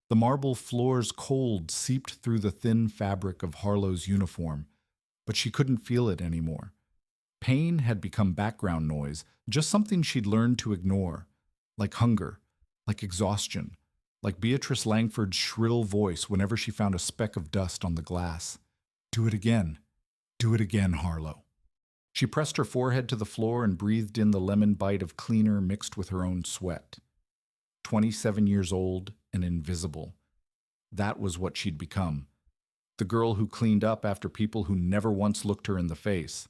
The marble floor's cold seeped through the thin fabric of Harlow's uniform, but she couldn't feel it anymore. Pain had become background noise, just something she'd learned to ignore, like hunger, like exhaustion, like Beatrice Langford's shrill voice whenever she found a speck of dust on the glass. Do it again. Do it again, Harlow. She pressed her forehead to the floor and breathed in the lemon bite of cleaner mixed with her own sweat. 27 years old and invisible. That was what she'd become. The girl who cleaned up after people who never once looked her in the face.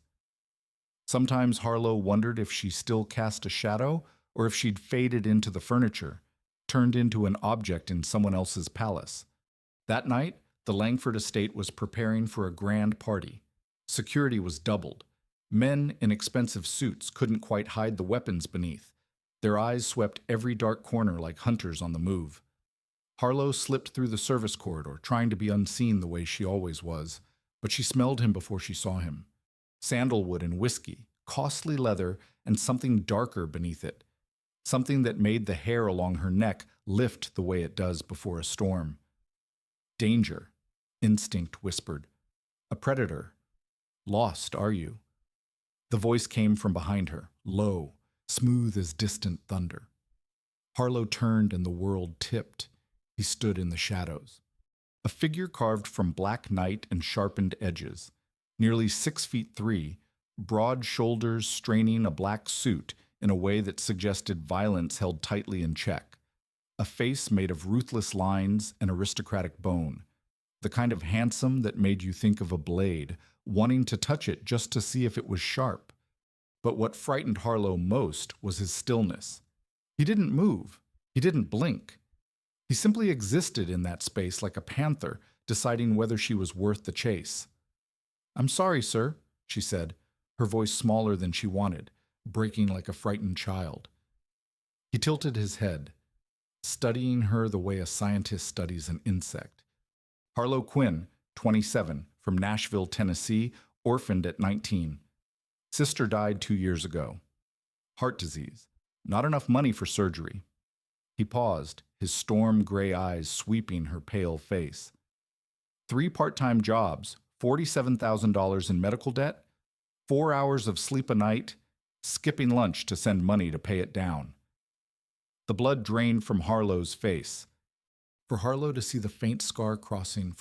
Sometimes Harlow wondered if she still cast a shadow or if she'd faded into the furniture, turned into an object in someone else's palace. That night, the Langford estate was preparing for a grand party. Security was doubled. Men in expensive suits couldn't quite hide the weapons beneath. Their eyes swept every dark corner like hunters on the move. Harlow slipped through the service corridor, trying to be unseen the way she always was, but she smelled him before she saw him. Sandalwood and whiskey, costly leather, and something darker beneath it. Something that made the hair along her neck lift the way it does before a storm. Danger, instinct whispered. A predator. Lost, are you? The voice came from behind her, low, smooth as distant thunder. Harlow turned and the world tipped. He stood in the shadows. A figure carved from black night and sharpened edges. Nearly 6'3", broad shoulders straining a black suit in a way that suggested violence held tightly in check. A face made of ruthless lines and aristocratic bone. The kind of handsome that made you think of a blade, wanting to touch it just to see if it was sharp. But what frightened Harlow most was his stillness. He didn't move. He didn't blink. He simply existed in that space like a panther, deciding whether she was worth the chase. "I'm sorry, sir," she said, her voice smaller than she wanted, breaking like a frightened child. He tilted his head, studying her the way a scientist studies an insect. Harlow Quinn, 27, from Nashville, Tennessee, orphaned at 19. Sister died 2 years ago. Heart disease. Not enough money for surgery. He paused, his storm gray eyes sweeping her pale face. 3 part-time jobs, $47,000 in medical debt, 4 hours of sleep a night, skipping lunch to send money to pay it down. The blood drained from Harlow's face. For Harlow to see the faint scar crossing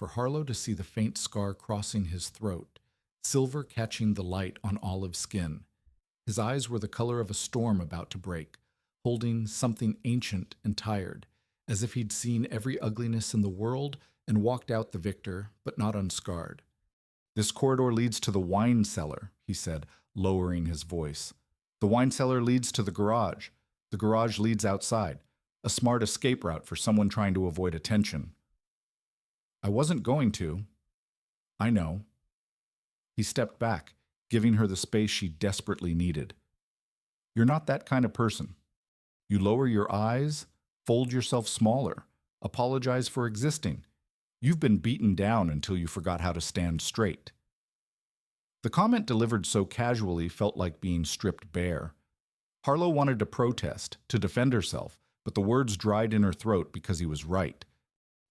his throat, silver catching the light on olive skin. His eyes were the color of a storm about to break, holding something ancient and tired, as if he'd seen every ugliness in the world and walked out the victor, but not unscarred. "This corridor leads to the wine cellar," he said, lowering his voice. "The wine cellar leads to the garage. The garage leads outside. A smart escape route for someone trying to avoid attention." "I wasn't going to." "I know." He stepped back, giving her the space she desperately needed. "You're not that kind of person. You lower your eyes, fold yourself smaller, apologize for existing. You've been beaten down until you forgot how to stand straight." The comment delivered so casually felt like being stripped bare. Harlow wanted to protest, to defend herself, but the words dried in her throat because he was right.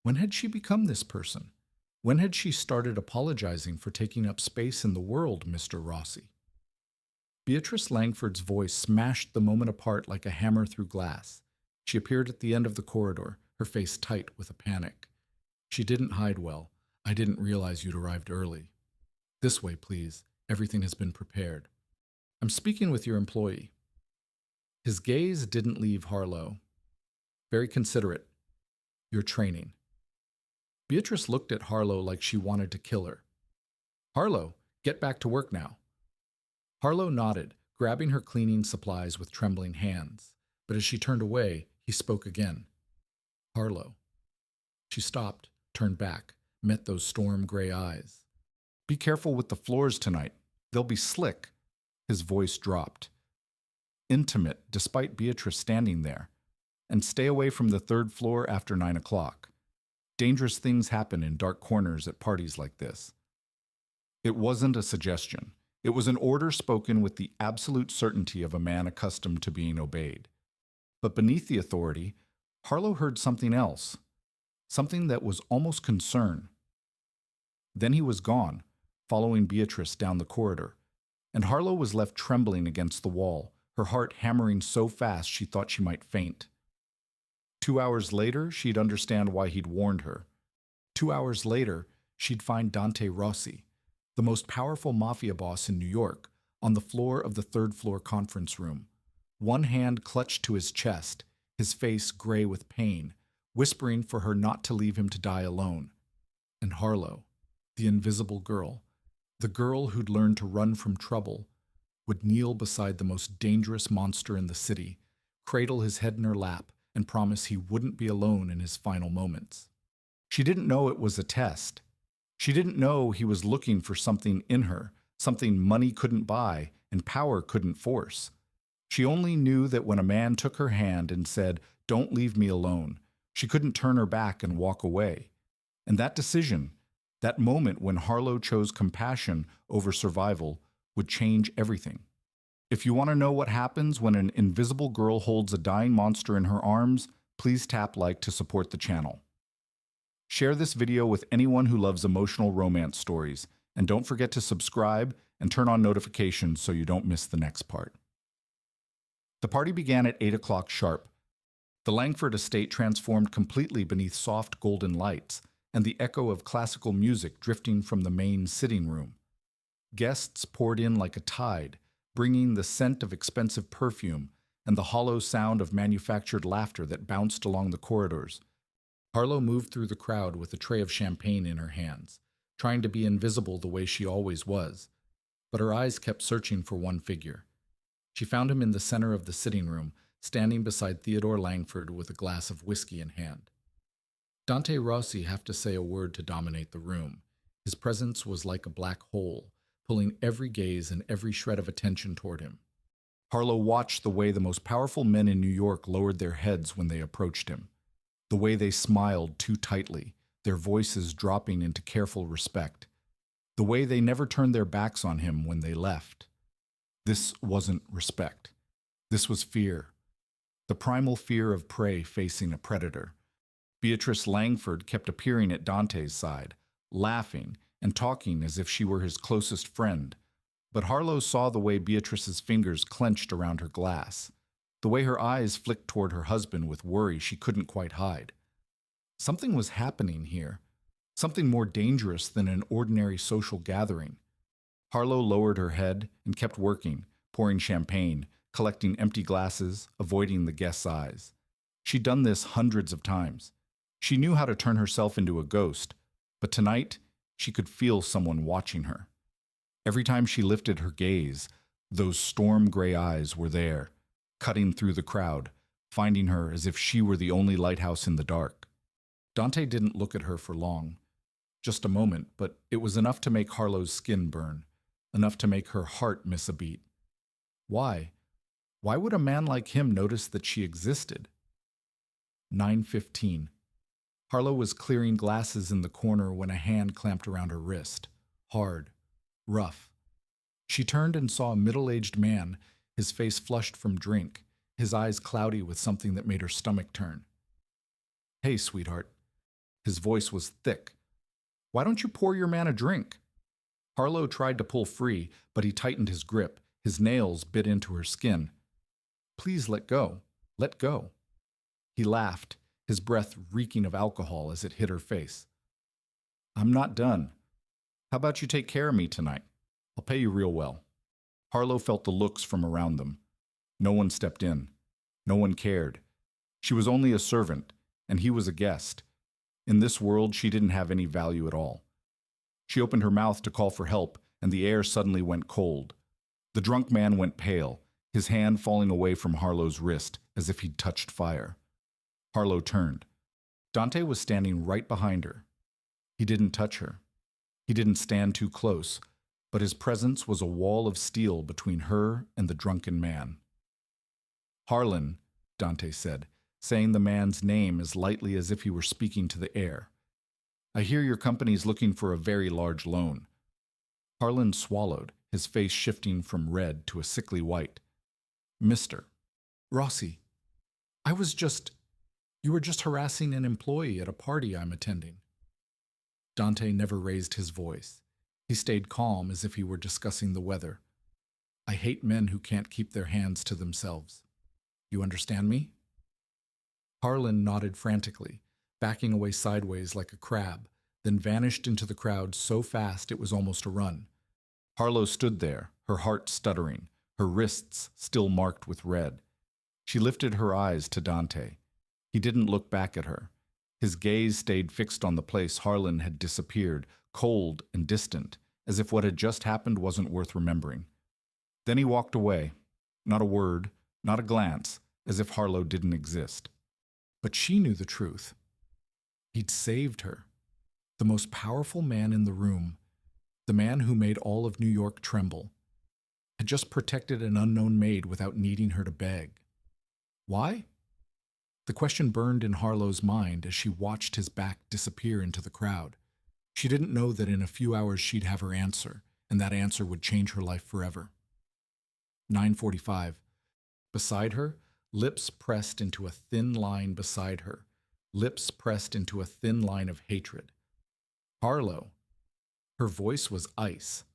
When had she become this person? When had she started apologizing for taking up space in the world, Mr. Rossi? Beatrice Langford's voice smashed the moment apart like a hammer through glass. She appeared at the end of the corridor, her face tight with a panic. "She didn't hide well. I didn't realize you'd arrived early. This way, please. Everything has been prepared. I'm speaking with your employee." His gaze didn't leave Harlow. Very considerate. "Your training." Beatrice looked at Harlow like she wanted to kill her. "Harlow, get back to work now." Harlow nodded, grabbing her cleaning supplies with trembling hands. But as she turned away, he spoke again. "Harlow." She stopped, turned back, met those storm gray eyes. "Be careful with the floors tonight. They'll be slick." His voice dropped. Intimate, despite Beatrice standing there. "And stay away from the 3rd floor after 9 o'clock. Dangerous things happen in dark corners at parties like this." It wasn't a suggestion. It was an order spoken with the absolute certainty of a man accustomed to being obeyed. But beneath the authority, Harlow heard something else. something that was almost concern. Then he was gone, following Beatrice down the corridor, and Harlow was left trembling against the wall, her heart hammering so fast she thought she might faint. 2 hours later, she'd understand why he'd warned her. 2 hours later, she'd find Dante Rossi, the most powerful mafia boss in New York, on the floor of the third-floor conference room, one hand clutched to his chest, his face gray with pain, whispering for her not to leave him to die alone. And Harlow, the invisible girl, the girl who'd learned to run from trouble, would kneel beside the most dangerous monster in the city, cradle his head in her lap, and promise he wouldn't be alone in his final moments. She didn't know it was a test. She didn't know he was looking for something in her, something money couldn't buy and power couldn't force. She only knew that when a man took her hand and said, "Don't leave me alone," she couldn't turn her back and walk away. And that decision, that moment when Harlow chose compassion over survival, would change everything. If you want to know what happens when an invisible girl holds a dying monster in her arms, please tap like to support the channel. Share this video with anyone who loves emotional romance stories, and don't forget to subscribe and turn on notifications so you don't miss the next part. The party began at 8 o'clock sharp. The Langford estate transformed completely beneath soft golden lights, and the echo of classical music drifting from the main sitting room. Guests poured in like a tide, bringing the scent of expensive perfume and the hollow sound of manufactured laughter that bounced along the corridors. Harlow moved through the crowd with a tray of champagne in her hands, trying to be invisible the way she always was, but her eyes kept searching for one figure. She found him in the center of the sitting room, standing beside Theodore Langford with a glass of whiskey in hand. Dante Rossi had to say a word to dominate the room. His presence was like a black hole, pulling every gaze and every shred of attention toward him. Harlow watched the way the most powerful men in New York lowered their heads when they approached him, the way they smiled too tightly, their voices dropping into careful respect, the way they never turned their backs on him when they left. This wasn't respect. This was fear. The primal fear of prey facing a predator. Beatrice Langford kept appearing at Dante's side, laughing and talking as if she were his closest friend. But Harlow saw the way Beatrice's fingers clenched around her glass, the way her eyes flicked toward her husband with worry she couldn't quite hide. Something was happening here, something more dangerous than an ordinary social gathering. Harlow lowered her head and kept working, pouring champagne, collecting empty glasses, avoiding the guests' eyes. She'd done this hundreds of times. She knew how to turn herself into a ghost, but tonight she could feel someone watching her. Every time she lifted her gaze, those storm-gray eyes were there, cutting through the crowd, finding her as if she were the only lighthouse in the dark. Dante didn't look at her for long. Just a moment, but it was enough to make Harlow's skin burn, enough to make her heart miss a beat. Why? Why would a man like him notice that she existed? 9:15. Harlow was clearing glasses in the corner when a hand clamped around her wrist. Hard. Rough. She turned and saw a middle-aged man, his face flushed from drink, his eyes cloudy with something that made her stomach turn. "Hey, sweetheart." His voice was thick. "Why don't you pour your man a drink?" Harlow tried to pull free, but he tightened his grip. His nails bit into her skin. "Please let go. Let go." He laughed, his breath reeking of alcohol as it hit her face. "I'm not done. How about you take care of me tonight? I'll pay you real well." Harlow felt the looks from around them. No one stepped in. No one cared. She was only a servant, and he was a guest. In this world, she didn't have any value at all. She opened her mouth to call for help, and the air suddenly went cold. The drunk man went pale, his hand falling away from Harlow's wrist as if he'd touched fire. Harlow turned. Dante was standing right behind her. He didn't touch her. He didn't stand too close, but his presence was a wall of steel between her and the drunken man. "Harlan," Dante said, saying the man's name as lightly as if he were speaking to the air. "I hear your company's looking for a very large loan." Harlan swallowed, his face shifting from red to a sickly white. "Mr. Rossi, I was just... You were just harassing an employee at a party I'm attending. Dante never raised his voice. He stayed calm as if he were discussing the weather. I hate men who can't keep their hands to themselves. You understand me? Harlan nodded frantically, backing away sideways like a crab, then vanished into the crowd so fast it was almost a run. Harlow stood there, her heart stuttering, her wrists still marked with red. She lifted her eyes to Dante. He didn't look back at her. His gaze stayed fixed on the place Harlan had disappeared, cold and distant, as if what had just happened wasn't worth remembering. Then he walked away. Not a word, not a glance, as if Harlow didn't exist. But she knew the truth. He'd saved her. The most powerful man in the room, the man who made all of New York tremble, had just protected an unknown maid without needing her to beg. Why? The question burned in Harlow's mind as she watched his back disappear into the crowd. She didn't know that in a few hours she'd have her answer, and that answer would change her life forever. 9:45. Beside her, lips pressed into a thin line beside her, lips pressed into a thin line of hatred. Harlow. Her voice was ice.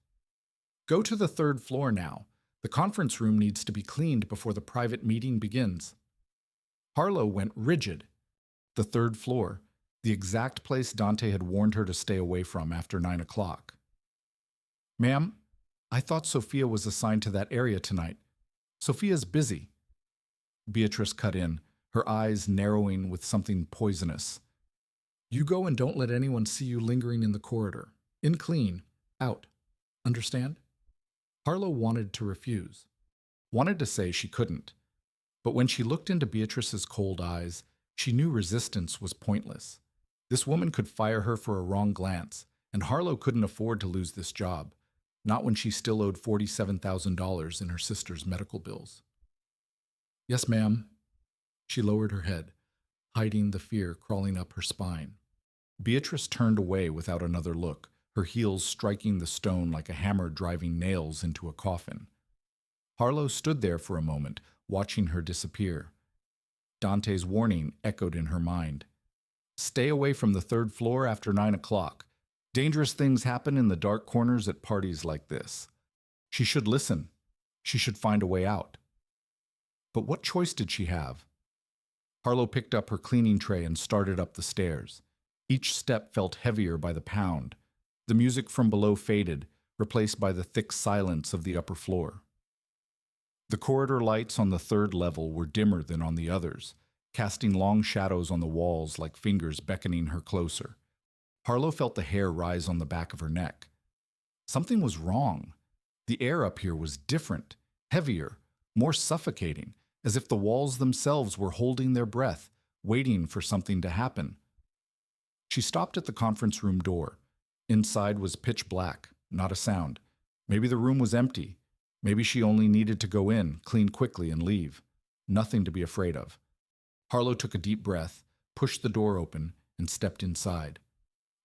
Go to the 3rd floor now. The conference room needs to be cleaned before the private meeting begins. Harlow went rigid. The 3rd floor, the exact place Dante had warned her to stay away from after 9 o'clock. Ma'am, I thought Sophia was assigned to that area tonight. Sophia's busy. Beatrice cut in, her eyes narrowing with something poisonous. You go and don't let anyone see you lingering in the corridor. In clean. Out. Understand? Harlow wanted to refuse. Wanted to say she couldn't. But when she looked into Beatrice's cold eyes, she knew resistance was pointless. This woman could fire her for a wrong glance, and Harlow couldn't afford to lose this job, not when she still owed $47,000 in her sister's medical bills. Yes, ma'am. She lowered her head, hiding the fear crawling up her spine. Beatrice turned away without another look, her heels striking the stone like a hammer driving nails into a coffin. Harlow stood there for a moment, watching her disappear. Dante's warning echoed in her mind. Stay away from the 3rd floor after 9 o'clock. Dangerous things happen in the dark corners at parties like this. She should listen. She should find a way out. But what choice did she have? Harlow picked up her cleaning tray and started up the stairs. Each step felt heavier by the pound. The music from below faded, replaced by the thick silence of the upper floor. The corridor lights on the 3rd level were dimmer than on the others, casting long shadows on the walls like fingers beckoning her closer. Harlow felt the hair rise on the back of her neck. Something was wrong. The air up here was different, heavier, more suffocating, as if the walls themselves were holding their breath, waiting for something to happen. She stopped at the conference room door. Inside was pitch black, not a sound. Maybe the room was empty. Maybe she only needed to go in, clean quickly, and leave. Nothing to be afraid of. Harlow took a deep breath, pushed the door open, and stepped inside.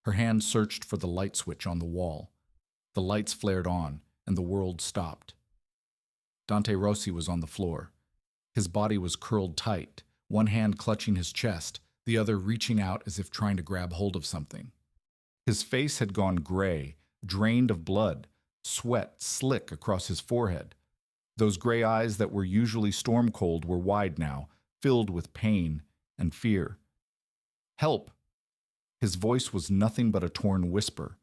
Her hand searched for the light switch on the wall. The lights flared on, and the world stopped. Dante Rossi was on the floor. His body was curled tight, one hand clutching his chest, the other reaching out as if trying to grab hold of something. His face had gone gray, drained of blood, sweat slick across his forehead. Those gray eyes that were usually storm cold were wide now, filled with pain and fear. Help! His voice was nothing but a torn whisper.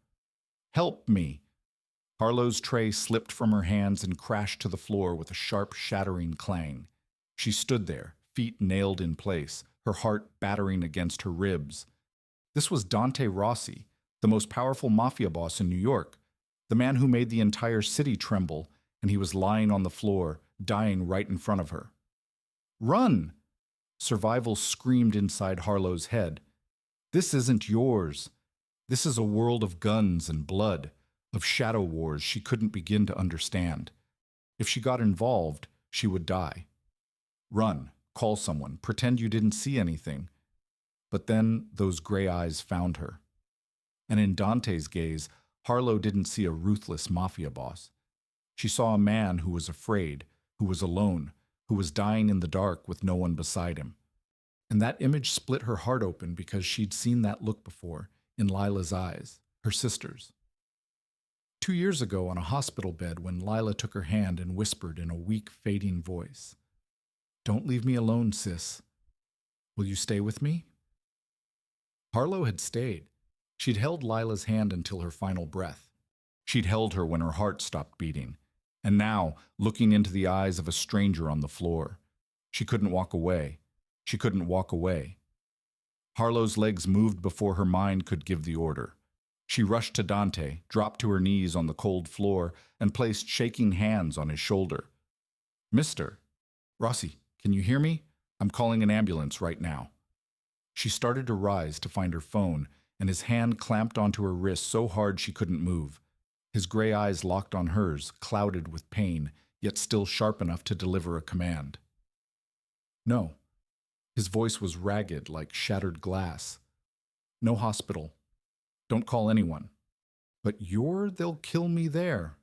Help me! Harlow's tray slipped from her hands and crashed to the floor with a sharp, shattering clang. She stood there, feet nailed in place, her heart battering against her ribs. This was Dante Rossi, the most powerful mafia boss in New York, the man who made the entire city tremble, and he was lying on the floor, dying right in front of her. Run! Survival screamed inside Harlow's head. This isn't yours. This is a world of guns and blood, of shadow wars she couldn't begin to understand. If she got involved, she would die. Run, call someone, pretend you didn't see anything. But then those gray eyes found her. And in Dante's gaze, Harlow didn't see a ruthless mafia boss. She saw a man who was afraid, who was alone, who was dying in the dark with no one beside him. And that image split her heart open because she'd seen that look before in Lila's eyes, her sister's. 2 years ago on a hospital bed when Lila took her hand and whispered in a weak, fading voice, "Don't leave me alone, sis. Will you stay with me?" Harlow had stayed. She'd held Lila's hand until her final breath. She'd held her when her heart stopped beating. And now, looking into the eyes of a stranger on the floor, she couldn't walk away. She couldn't walk away. Harlow's legs moved before her mind could give the order. She rushed to Dante, dropped to her knees on the cold floor, and placed shaking hands on his shoulder. "Mr. Rossi, can you hear me? I'm calling an ambulance right now." She started to rise to find her phone, and his hand clamped onto her wrist so hard she couldn't move. His gray eyes locked on hers, clouded with pain, yet still sharp enough to deliver a command. "No." His voice was ragged like shattered glass. "No hospital. Don't call anyone." "But they'll kill me there."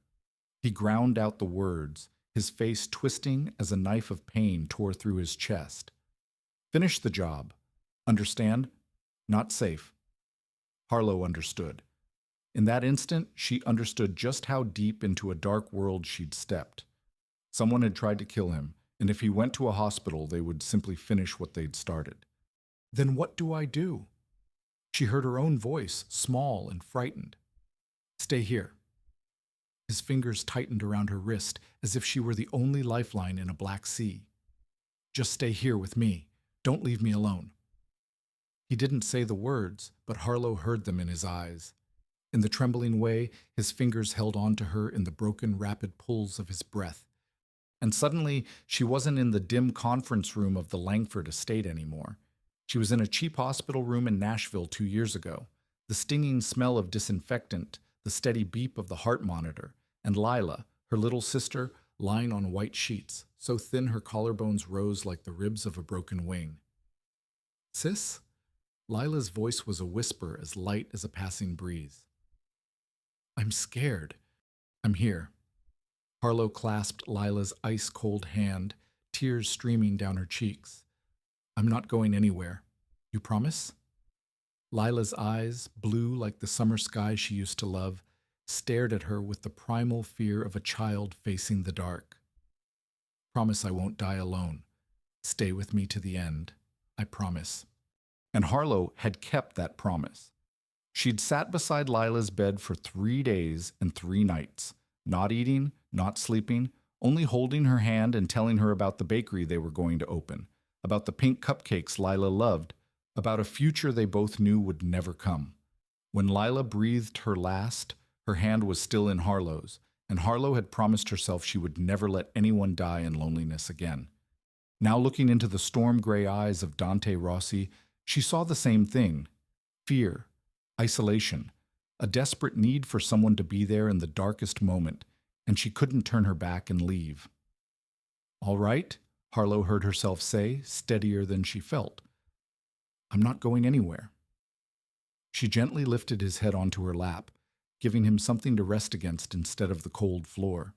He ground out the words, his face twisting as a knife of pain tore through his chest. "Finish the job. Understand? Not safe." Harlow understood. In that instant, she understood just how deep into a dark world she'd stepped. Someone had tried to kill him, and if he went to a hospital, they would simply finish what they'd started. "Then what do I do?" She heard her own voice, small and frightened. "Stay here." His fingers tightened around her wrist as if she were the only lifeline in a black sea. "Just stay here with me. Don't leave me alone." He didn't say the words, but Harlow heard them in his eyes. In the trembling way, his fingers held on to her in the broken, rapid pulls of his breath. And suddenly, she wasn't in the dim conference room of the Langford estate anymore. She was in a cheap hospital room in Nashville 2 years ago. The stinging smell of disinfectant, the steady beep of the heart monitor, and Lila, her little sister, lying on white sheets, so thin her collarbones rose like the ribs of a broken wing. "Sis?" Lila's voice was a whisper as light as a passing breeze. "I'm scared." "I'm here." Harlow clasped Lila's ice-cold hand, tears streaming down her cheeks. "I'm not going anywhere. You promise?" Lila's eyes, blue like the summer sky she used to love, stared at her with the primal fear of a child facing the dark. "Promise I won't die alone. Stay with me to the end. I promise." And Harlow had kept that promise. She'd sat beside Lila's bed for 3 days and 3 nights, not eating, not sleeping, only holding her hand and telling her about the bakery they were going to open, about the pink cupcakes Lila loved, about a future they both knew would never come. When Lila breathed her last, her hand was still in Harlow's, and Harlow had promised herself she would never let anyone die in loneliness again. Now looking into the storm-gray eyes of Dante Rossi, she saw the same thing: fear, isolation, a desperate need for someone to be there in the darkest moment, and she couldn't turn her back and leave. "All right," Harlow heard herself say, steadier than she felt. "I'm not going anywhere." She gently lifted his head onto her lap, giving him something to rest against instead of the cold floor.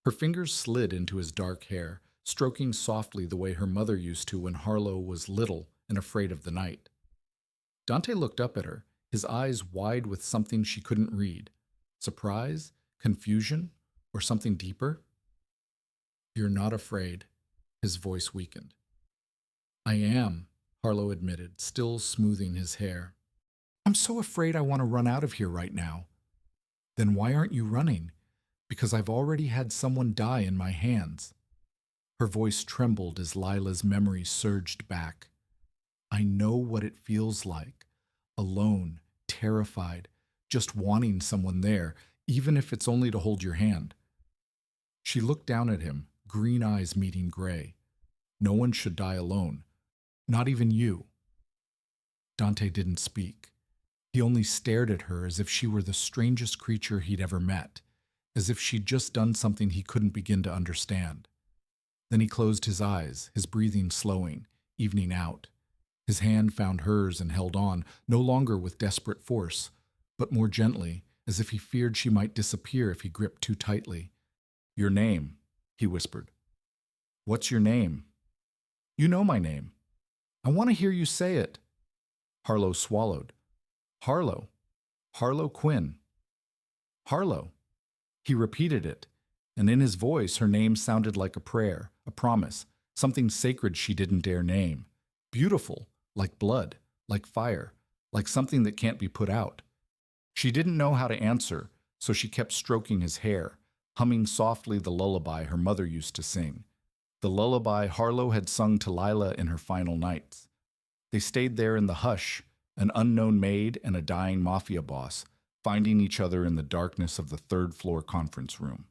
Her fingers slid into his dark hair, stroking softly the way her mother used to when Harlow was little and afraid of the night. Dante looked up at her, his eyes wide with something she couldn't read. Surprise? Confusion? Or something deeper? "You're not afraid." His voice weakened. "I am," Harlow admitted, still smoothing his hair. "I'm so afraid I want to run out of here right now." "Then why aren't you running?" "Because I've already had someone die in my hands." Her voice trembled as Lila's memory surged back. "I know what it feels like. Alone, terrified, just wanting someone there, even if it's only to hold your hand." She looked down at him, green eyes meeting gray. "No one should die alone. Not even you." Dante didn't speak. He only stared at her as if she were the strangest creature he'd ever met, as if she'd just done something he couldn't begin to understand. Then he closed his eyes, his breathing slowing, evening out. His hand found hers and held on, no longer with desperate force, but more gently, as if he feared she might disappear if he gripped too tightly. "Your name," he whispered. "What's your name?" "You know my name." I want to hear you say it. Harlow swallowed. Harlow. Harlow Quinn. Harlow. He repeated it, and in his voice her name sounded like a prayer, a promise, something sacred she didn't dare name. Beautiful, like blood, like fire, like something that can't be put out. She didn't know how to answer, so she kept stroking his hair, humming softly the lullaby her mother used to sing, the lullaby Harlow had sung to Lila in her final nights. They stayed there in the hush, an unknown maid and a dying mafia boss, finding each other in the darkness of the third-floor conference room.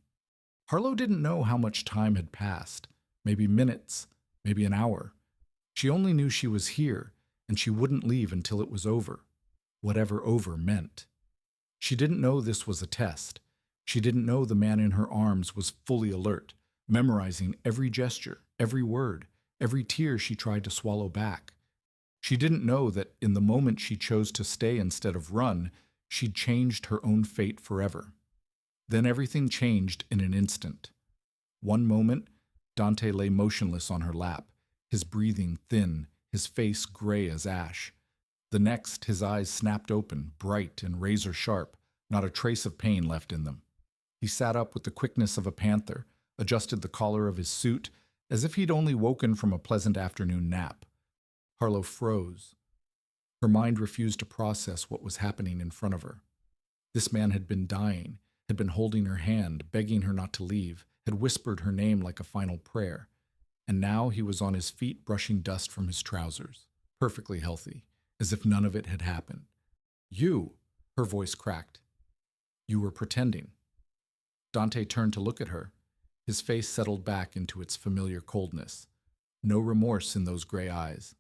Harlow didn't know how much time had passed, maybe minutes, maybe an hour. She only knew she was here, and she wouldn't leave until it was over, whatever over meant. She didn't know this was a test. She didn't know the man in her arms was fully alert, memorizing every gesture, every word, every tear she tried to swallow back. She didn't know that in the moment she chose to stay instead of run, she'd changed her own fate forever. Then everything changed in an instant. One moment, Dante lay motionless on her lap, his breathing thin, his face gray as ash. The next, his eyes snapped open, bright and razor sharp, not a trace of pain left in them. He sat up with the quickness of a panther, adjusted the collar of his suit, as if he'd only woken from a pleasant afternoon nap. Harlow froze. Her mind refused to process what was happening in front of her. This man had been dying, had been holding her hand, begging her not to leave, had whispered her name like a final prayer. And now he was on his feet brushing dust from his trousers, perfectly healthy, as if none of it had happened. You, her voice cracked. You were pretending. Dante turned to look at her. His face settled back into its familiar coldness. No remorse in those gray eyes.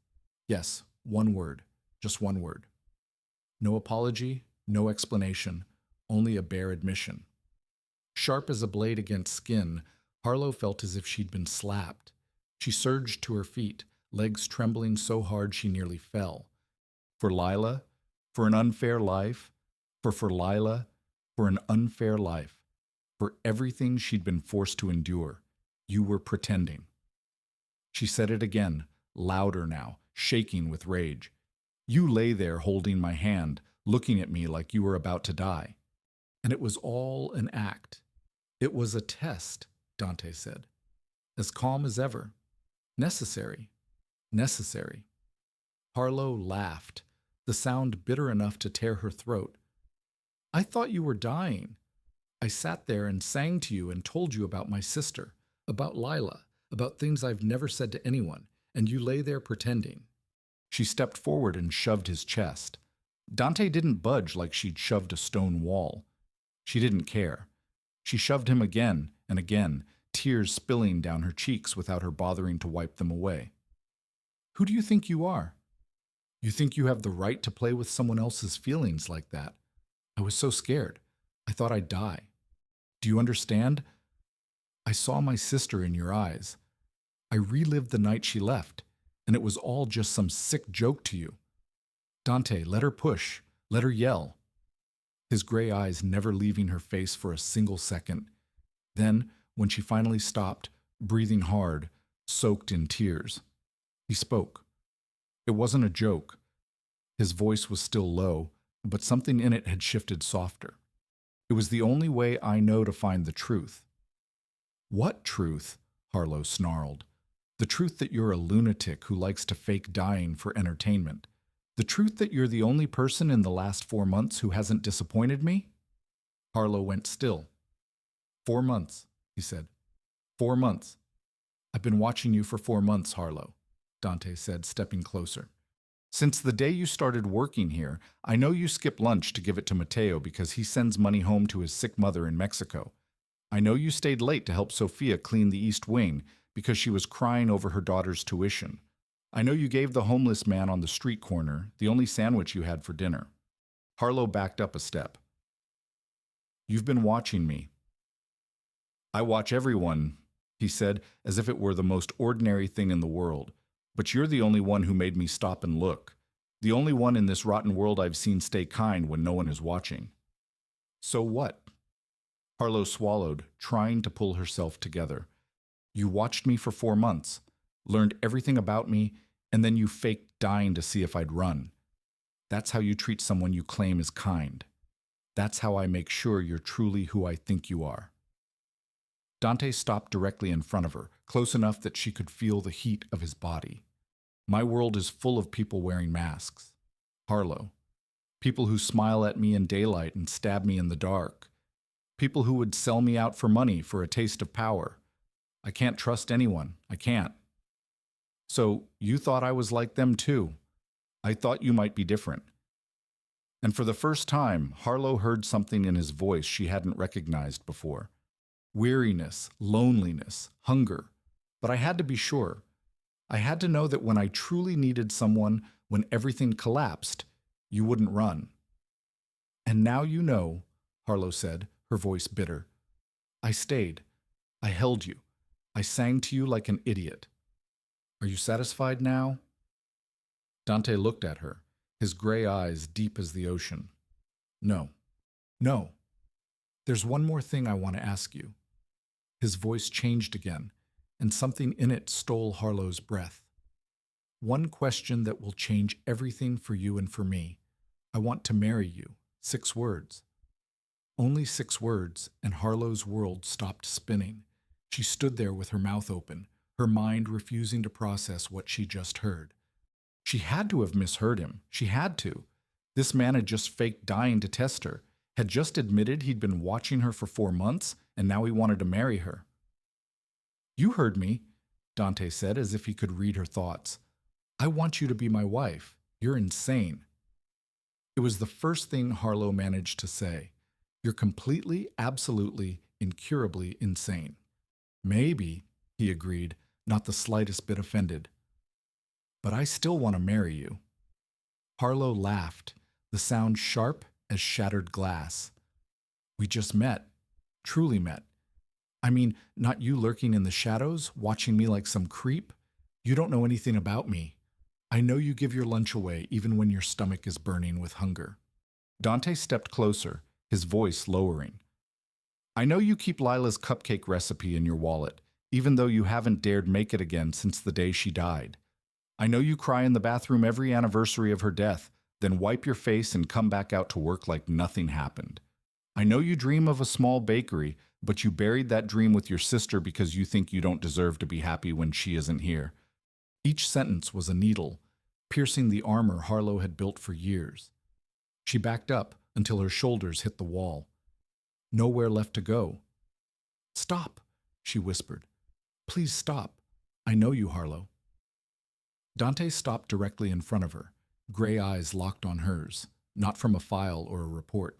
Yes, one word, just one word. No apology, no explanation, only a bare admission. Sharp as a blade against skin, Harlow felt as if she'd been slapped. She surged to her feet, legs trembling so hard she nearly fell. For Lila, for an unfair life, for Lila, for an unfair life, for everything she'd been forced to endure, you were pretending. She said it again, louder now, shaking with rage. You lay there holding my hand, looking at me like you were about to die. And it was all an act. It was a test, Dante said. As calm as ever. Necessary. Necessary. Harlow laughed, the sound bitter enough to tear her throat. I thought you were dying. I sat there and sang to you and told you about my sister, about Lila, about things I've never said to anyone, and you lay there pretending. She stepped forward and shoved his chest. Dante didn't budge like she'd shoved a stone wall. She didn't care. She shoved him again and again, tears spilling down her cheeks without her bothering to wipe them away. Who do you think you are? You think you have the right to play with someone else's feelings like that? I was so scared. I thought I'd die. Do you understand? I saw my sister in your eyes. I relived the night she left, and it was all just some sick joke to you. Dante, let her push. Let her yell. His gray eyes never leaving her face for a single second. Then, when she finally stopped, breathing hard, soaked in tears, he spoke. It wasn't a joke. His voice was still low, but something in it had shifted softer. It was the only way I know to find the truth. What truth? Harlow snarled. The truth that you're a lunatic who likes to fake dying for entertainment. The truth that you're the only person in the last 4 months who hasn't disappointed me? Harlow went still. 4 months, he said. 4 months. I've been watching you for 4 months, Harlow, Dante said, stepping closer. Since the day you started working here, I know you skip lunch to give it to Mateo because he sends money home to his sick mother in Mexico. I know you stayed late to help Sophia clean the East Wing because she was crying over her daughter's tuition. I know you gave the homeless man on the street corner the only sandwich you had for dinner. Harlow backed up a step. You've been watching me. I watch everyone, he said, as if it were the most ordinary thing in the world. But you're the only one who made me stop and look. The only one in this rotten world I've seen stay kind when no one is watching. So what? Harlow swallowed, trying to pull herself together. You watched me for 4 months, learned everything about me, And then you faked dying to see if I'd run. That's how you treat someone you claim is kind. That's how I make sure you're truly who I think you are." Dante stopped directly in front of her, close enough that she could feel the heat of his body. "My world is full of people wearing masks. Harlow. People who smile at me in daylight and stab me in the dark. People who would sell me out for money for a taste of power. I can't trust anyone. I can't." "So you thought I was like them too. I thought you might be different." And for the first time, Harlow heard something in his voice she hadn't recognized before. Weariness, loneliness, hunger. But I had to be sure. I had to know that when I truly needed someone, when everything collapsed, you wouldn't run. "And now you know," Harlow said, her voice bitter. "I stayed. I held you. I sang to you like an idiot. Are you satisfied now?" Dante looked at her, his gray eyes deep as the ocean. "No. No. There's one more thing I want to ask you." His voice changed again, and something in it stole Harlow's breath. "One question that will change everything for you and for me. I want to marry you. 6 words." Only 6 words, and Harlow's world stopped spinning. She stood there with her mouth open, her mind refusing to process what she just heard. She had to have misheard him. She had to. This man had just faked dying to test her, had just admitted he'd been watching her for 4 months, and now he wanted to marry her. "You heard me," Dante said, as if he could read her thoughts. "I want you to be my wife. You're insane." It was the first thing Harlow managed to say. "You're completely, absolutely, incurably insane." "Maybe," he agreed, not the slightest bit offended. "But I still want to marry you." Harlow laughed, the sound sharp as shattered glass. "We just met. Truly met. I mean, not you lurking in the shadows, watching me like some creep. You don't know anything about me. I know you give your lunch away even when your stomach is burning with hunger." Dante stepped closer, his voice lowering. "I know you keep Lila's cupcake recipe in your wallet, even though you haven't dared make it again since the day she died. I know you cry in the bathroom every anniversary of her death, then wipe your face and come back out to work like nothing happened. I know you dream of a small bakery, but you buried that dream with your sister because you think you don't deserve to be happy when she isn't here." Each sentence was a needle, piercing the armor Harlow had built for years. She backed up until her shoulders hit the wall. Nowhere left to go. "Stop," she whispered. "Please stop. I know you, Harlow." Dante stopped directly in front of her, gray eyes locked on hers, not from a file or a report.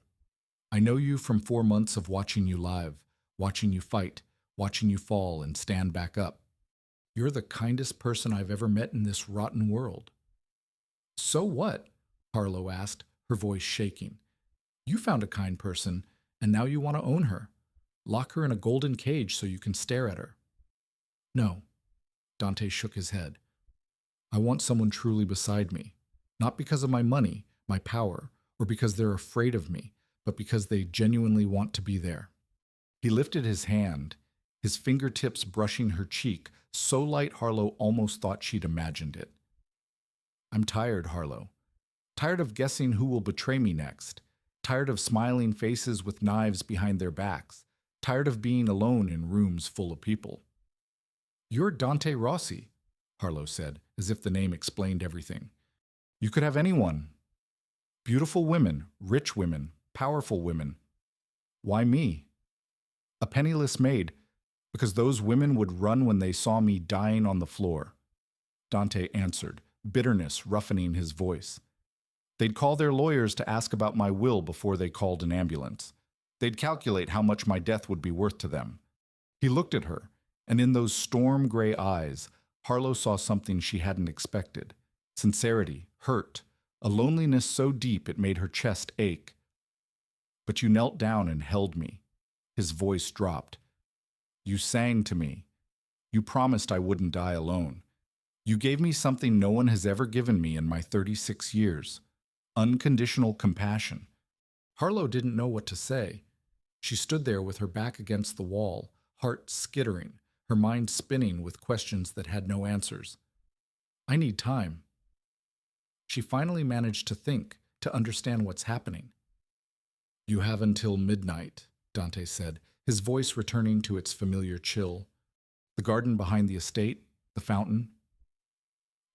"I know you from 4 months of watching you live, watching you fight, watching you fall and stand back up. You're the kindest person I've ever met in this rotten world." "So what?" Harlow asked, her voice shaking. "You found a kind person, and now you want to own her. Lock her in a golden cage so you can stare at her." "No." Dante shook his head. "I want someone truly beside me, not because of my money, my power, or because they're afraid of me, but because they genuinely want to be there." He lifted his hand, his fingertips brushing her cheek, so light Harlow almost thought she'd imagined it. "I'm tired, Harlow. Tired of guessing who will betray me next. Tired of smiling faces with knives behind their backs. Tired of being alone in rooms full of people." "You're Dante Rossi," Harlow said, as if the name explained everything. "You could have anyone. Beautiful women, rich women, powerful women. Why me? A penniless maid, because those women would run when they saw me dying on the floor." Dante answered, bitterness roughening his voice. "They'd call their lawyers to ask about my will before they called an ambulance. They'd calculate how much my death would be worth to them." He looked at her, and in those storm gray eyes, Harlow saw something she hadn't expected. Sincerity, hurt, a loneliness so deep it made her chest ache. "But you knelt down and held me." His voice dropped. "You sang to me. You promised I wouldn't die alone. You gave me something no one has ever given me in my 36 years. Unconditional compassion." Harlow didn't know what to say. She stood there with her back against the wall, heart skittering, her mind spinning with questions that had no answers. I need time. She finally managed to think, to understand what's happening. You have until midnight, Dante said, his voice returning to its familiar chill. The garden behind the estate, the fountain.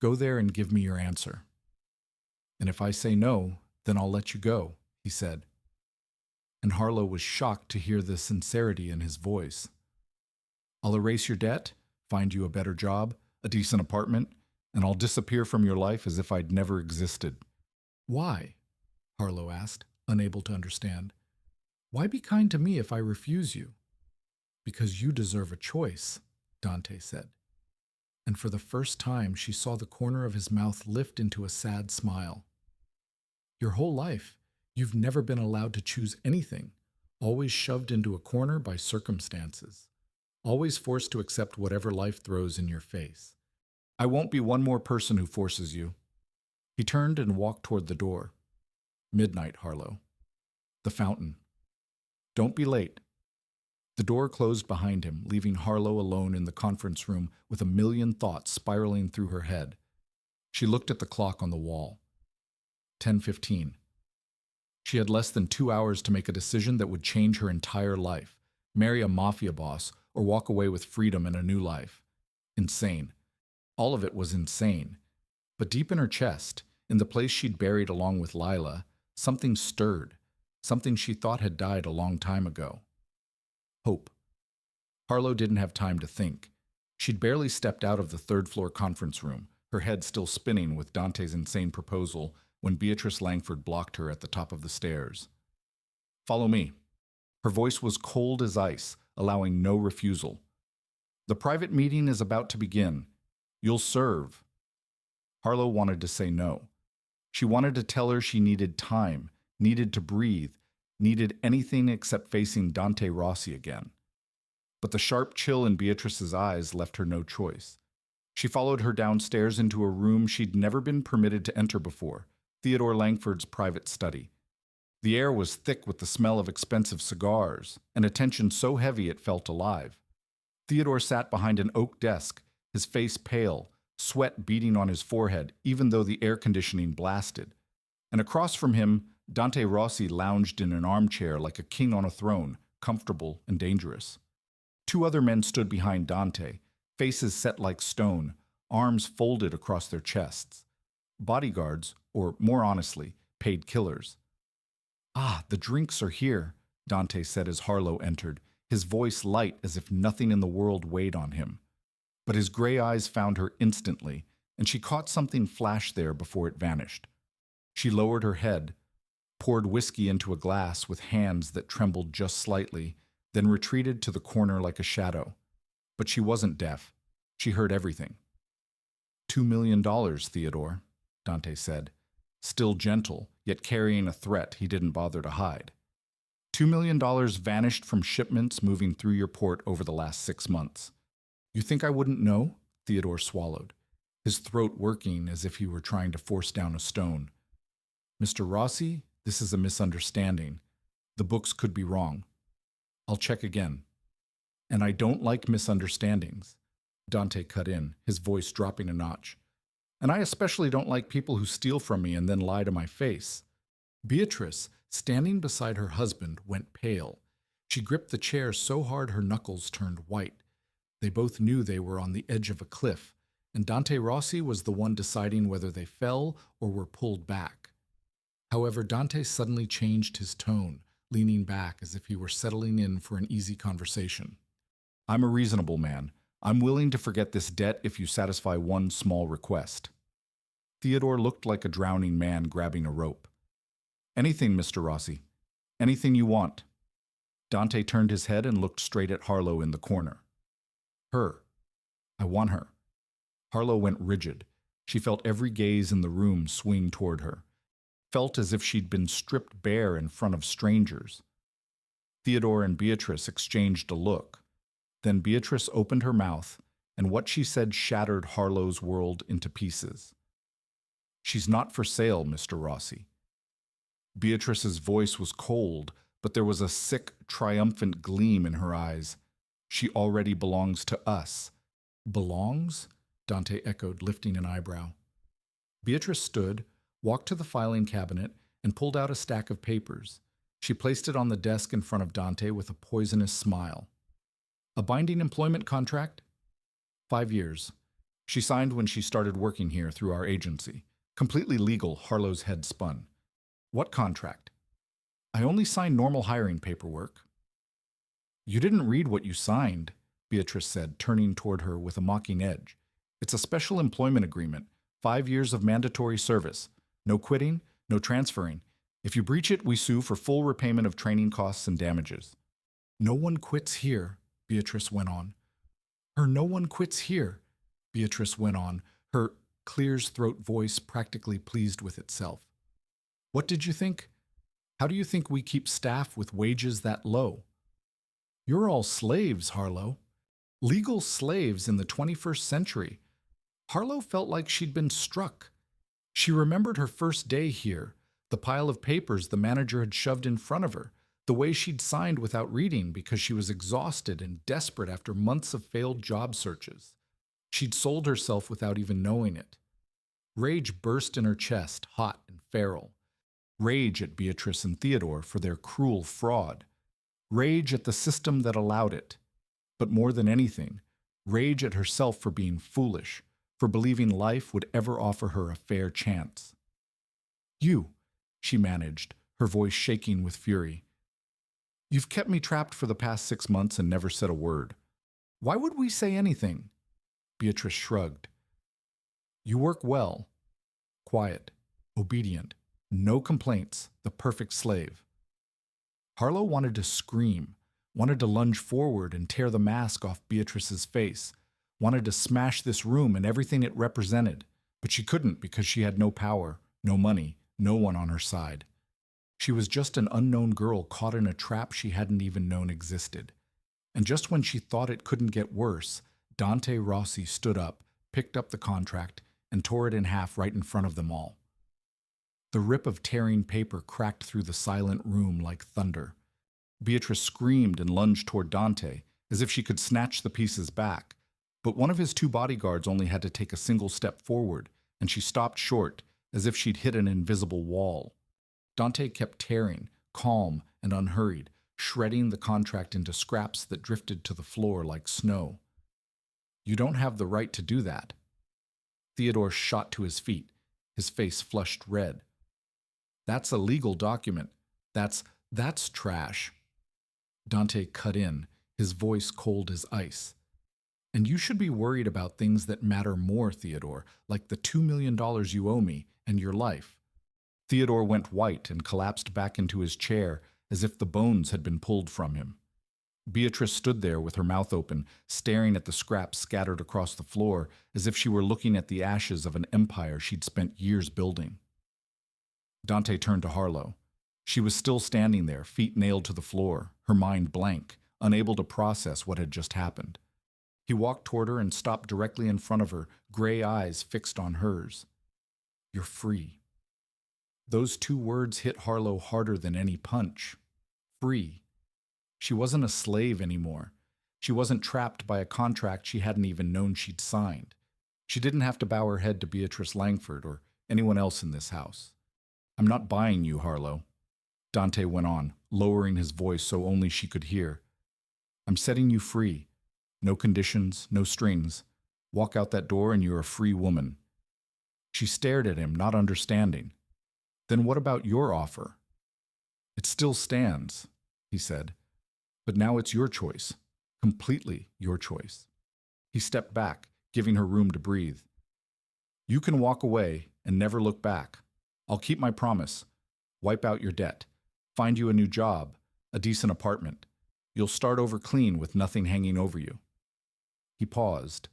Go there and give me your answer. And if I say no, then I'll let you go, he said. And Harlow was shocked to hear the sincerity in his voice. I'll erase your debt, find you a better job, a decent apartment, and I'll disappear from your life as if I'd never existed. Why? Harlow asked, unable to understand. Why be kind to me if I refuse you? Because you deserve a choice, Dante said. And for the first time, she saw the corner of his mouth lift into a sad smile. Your whole life, you've never been allowed to choose anything, always shoved into a corner by circumstances, always forced to accept whatever life throws in your face. I won't be one more person who forces you. He turned and walked toward the door. Midnight, Harlow. The fountain. Don't be late. The door closed behind him, leaving Harlow alone in the conference room with a million thoughts spiraling through her head. She looked at the clock on the wall. 10:15. She had less than 2 hours to make a decision that would change her entire life, marry a mafia boss, or walk away with freedom and a new life. Insane. All of it was insane. But deep in her chest, in the place she'd buried along with Lila, something stirred, something she thought had died a long time ago. Hope. Harlow didn't have time to think. She'd barely stepped out of the third-floor conference room, her head still spinning with Dante's insane proposal, when Beatrice Langford blocked her at the top of the stairs. Follow me. Her voice was cold as ice, allowing no refusal. The private meeting is about to begin. You'll serve. Harlow wanted to say no. She wanted to tell her she needed time, needed to breathe, needed anything except facing Dante Rossi again. But the sharp chill in Beatrice's eyes left her no choice. She followed her downstairs into a room she'd never been permitted to enter before, Theodore Langford's private study. The air was thick with the smell of expensive cigars, and a tension so heavy it felt alive. Theodore sat behind an oak desk, his face pale, sweat beading on his forehead, even though the air conditioning blasted. And across from him, Dante Rossi lounged in an armchair like a king on a throne, comfortable and dangerous. 2 other men stood behind Dante, faces set like stone, arms folded across their chests. Bodyguards, or more honestly, paid killers. Ah, the drinks are here, Dante said as Harlow entered, his voice light as if nothing in the world weighed on him. But his gray eyes found her instantly, and she caught something flash there before it vanished. She lowered her head, poured whiskey into a glass with hands that trembled just slightly, then retreated to the corner like a shadow. But she wasn't deaf. She heard everything. $2 million, Theodore, Dante said, still gentle, yet carrying a threat he didn't bother to hide. $2 million vanished from shipments moving through your port over the last 6 months. You think I wouldn't know? Theodore swallowed, his throat working as if he were trying to force down a stone. Mr. Rossi, this is a misunderstanding. The books could be wrong. I'll check again. And I don't like misunderstandings. Dante cut in, his voice dropping a notch. And I especially don't like people who steal from me and then lie to my face. Beatrice, standing beside her husband, went pale. She gripped the chair so hard her knuckles turned white. They both knew they were on the edge of a cliff, and Dante Rossi was the one deciding whether they fell or were pulled back. However, Dante suddenly changed his tone, leaning back as if he were settling in for an easy conversation. I'm a reasonable man. I'm willing to forget this debt if you satisfy one small request. Theodore looked like a drowning man grabbing a rope. Anything, Mr. Rossi. Anything you want. Dante turned his head and looked straight at Harlow in the corner. Her. I want her. Harlow went rigid. She felt every gaze in the room swing toward her. Felt as if she'd been stripped bare in front of strangers. Theodore and Beatrice exchanged a look. Then Beatrice opened her mouth, and what she said shattered Harlow's world into pieces. She's not for sale, Mr. Rossi. Beatrice's voice was cold, but there was a sick, triumphant gleam in her eyes. She already belongs to us. Belongs? Dante echoed, lifting an eyebrow. Beatrice stood, walked to the filing cabinet, and pulled out a stack of papers. She placed it on the desk in front of Dante with a poisonous smile. A binding employment contract? 5 years. She signed when she started working here through our agency. Completely legal, Harlow's head spun. What contract? I only signed normal hiring paperwork. You didn't read what you signed, Beatrice said, turning toward her with a mocking edge. It's a special employment agreement, 5 years of mandatory service. No quitting, no transferring. If you breach it, we sue for full repayment of training costs and damages. No one quits here, Beatrice went on. No one quits here, Beatrice went on, her clear's throat voice practically pleased with itself. What did you think? How do you think we keep staff with wages that low? You're all slaves, Harlow. Legal slaves in the 21st century. Harlow felt like she'd been struck. She remembered her first day here, the pile of papers the manager had shoved in front of her, the way she'd signed without reading because she was exhausted and desperate after months of failed job searches. She'd sold herself without even knowing it. Rage burst in her chest, hot and feral. Rage at Beatrice and Theodore for their cruel fraud. Rage at the system that allowed it. But more than anything, rage at herself for being foolish, for believing life would ever offer her a fair chance. You, she managed, her voice shaking with fury. You've kept me trapped for the past 6 months and never said a word. Why would we say anything? Beatrice shrugged. You work well. Quiet. Obedient. No complaints. The perfect slave. Harlow wanted to scream, wanted to lunge forward and tear the mask off Beatrice's face, wanted to smash this room and everything it represented, but she couldn't because she had no power, no money, no one on her side. She was just an unknown girl caught in a trap she hadn't even known existed. And just when she thought it couldn't get worse, Dante Rossi stood up, picked up the contract, and tore it in half right in front of them all. The rip of tearing paper cracked through the silent room like thunder. Beatrice screamed and lunged toward Dante, as if she could snatch the pieces back, but one of his 2 bodyguards only had to take a single step forward, and she stopped short, as if she'd hit an invisible wall. Dante kept tearing, calm and unhurried, shredding the contract into scraps that drifted to the floor like snow. You don't have the right to do that. Theodore shot to his feet, his face flushed red. That's a legal document. That's trash. Dante cut in, his voice cold as ice. And you should be worried about things that matter more, Theodore, like the $2 million you owe me and your life. Theodore went white and collapsed back into his chair as if the bones had been pulled from him. Beatrice stood there with her mouth open, staring at the scraps scattered across the floor as if she were looking at the ashes of an empire she'd spent years building. Dante turned to Harlow. She was still standing there, feet nailed to the floor, her mind blank, unable to process what had just happened. He walked toward her and stopped directly in front of her, gray eyes fixed on hers. You're free. Those 2 words hit Harlow harder than any punch. Free. She wasn't a slave anymore. She wasn't trapped by a contract she hadn't even known she'd signed. She didn't have to bow her head to Beatrice Langford or anyone else in this house. I'm not buying you, Harlow. Dante went on, lowering his voice so only she could hear. I'm setting you free. No conditions, no strings. Walk out that door and you're a free woman. She stared at him, not understanding. Then what about your offer? It still stands, he said. But now it's your choice. Completely your choice. He stepped back, giving her room to breathe. You can walk away and never look back. I'll keep my promise. Wipe out your debt. Find you a new job, a decent apartment. You'll start over clean with nothing hanging over you. He paused,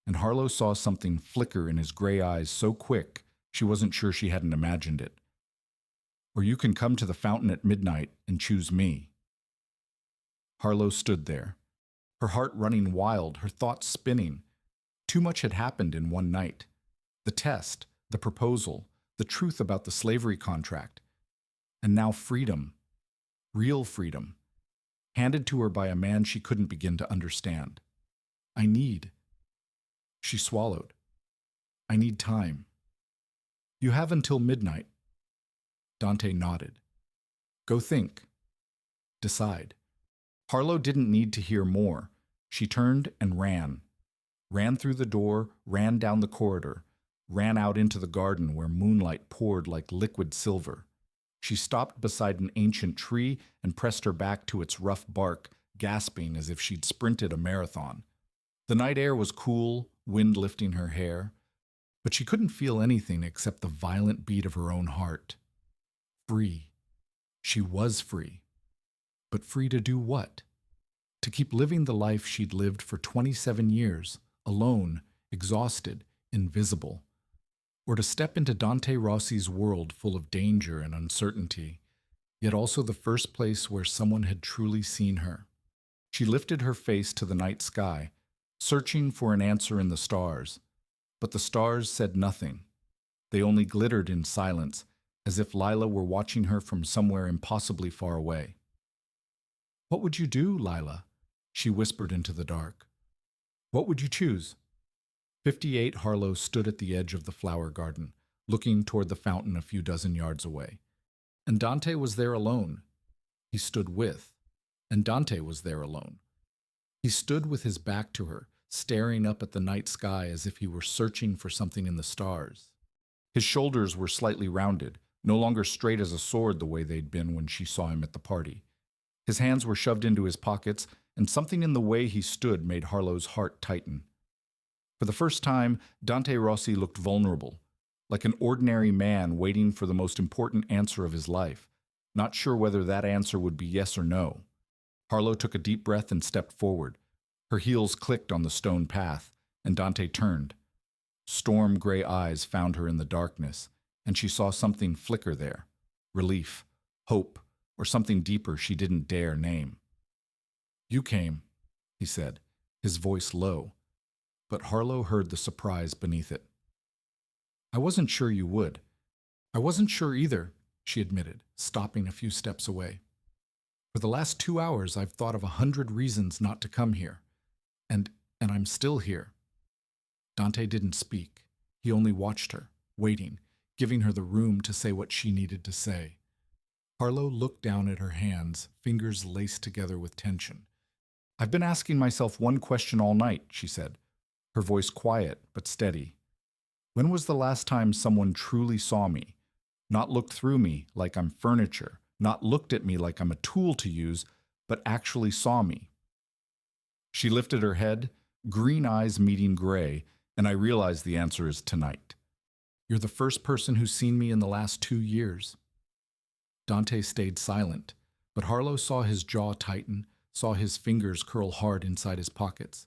and Harlow saw something flicker in his gray eyes so quick she wasn't sure she hadn't imagined it. Or you can come to the fountain at midnight and choose me. Harlow stood there, her heart running wild, her thoughts spinning. Too much had happened in one night. The test, the proposal, the truth about the slavery contract. And now freedom, real freedom, handed to her by a man she couldn't begin to understand. I need. She swallowed. I need time. You have until midnight. Dante nodded. Go think. Decide. Harlow didn't need to hear more. She turned and ran. Ran through the door, ran down the corridor, ran out into the garden where moonlight poured like liquid silver. She stopped beside an ancient tree and pressed her back to its rough bark, gasping as if she'd sprinted a marathon. The night air was cool, wind lifting her hair, but she couldn't feel anything except the violent beat of her own heart. Free. She was free. But free to do what? To keep living the life she'd lived for 27 years, alone, exhausted, invisible. Or to step into Dante Rossi's world full of danger and uncertainty, yet also the first place where someone had truly seen her. She lifted her face to the night sky, searching for an answer in the stars. But the stars said nothing. They only glittered in silence, as if Lila were watching her from somewhere impossibly far away. What would you do, Lila? She whispered into the dark. What would you choose? 58 Harlow stood at the edge of the flower garden, looking toward the fountain a few dozen yards away. And Dante was there alone. He stood with, and Dante was there alone. He stood with his back to her, staring up at the night sky as if he were searching for something in the stars. His shoulders were slightly rounded, no longer straight as a sword the way they'd been when she saw him at the party. His hands were shoved into his pockets, and something in the way he stood made Harlow's heart tighten. For the first time, Dante Rossi looked vulnerable, like an ordinary man waiting for the most important answer of his life, not sure whether that answer would be yes or no. Harlow took a deep breath and stepped forward. Her heels clicked on the stone path, and Dante turned. Storm-gray eyes found her in the darkness, and she saw something flicker there. Relief, hope, or something deeper she didn't dare name. You came, he said, his voice low, but Harlow heard the surprise beneath it. I wasn't sure you would. I wasn't sure either, she admitted, stopping a few steps away. For the last 2 hours, I've thought of 100 reasons not to come here. And I'm still here. Dante didn't speak. He only watched her, waiting, giving her the room to say what she needed to say. Harlow looked down at her hands, fingers laced together with tension. I've been asking myself one question all night, she said, her voice quiet but steady. When was the last time someone truly saw me? Not looked through me like I'm furniture, not looked at me like I'm a tool to use, but actually saw me. She lifted her head, green eyes meeting gray, and I realized the answer is tonight. You're the first person who's seen me in the last 2 years. Dante stayed silent, but Harlow saw his jaw tighten, saw his fingers curl hard inside his pockets.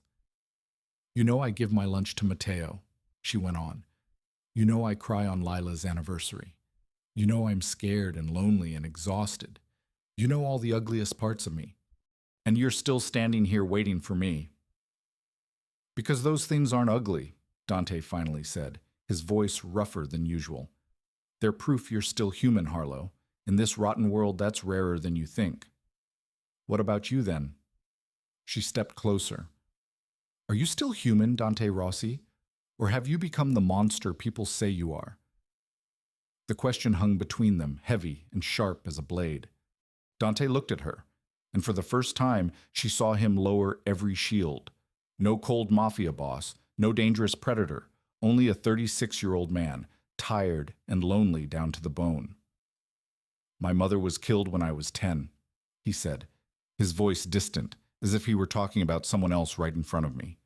You know I give my lunch to Matteo, she went on. You know I cry on Lila's anniversary. You know I'm scared and lonely and exhausted. You know all the ugliest parts of me. And you're still standing here waiting for me. Because those things aren't ugly, Dante finally said, his voice rougher than usual. They're proof you're still human, Harlow. In this rotten world, that's rarer than you think. What about you, then? She stepped closer. Are you still human, Dante Rossi? Or have you become the monster people say you are? The question hung between them, heavy and sharp as a blade. Dante looked at her, and for the first time, she saw him lower every shield. No cold mafia boss, no dangerous predator, only a 36-year-old man, tired and lonely down to the bone. My mother was killed when I was 10, he said, his voice distant, as if he were talking about someone else right in front of me.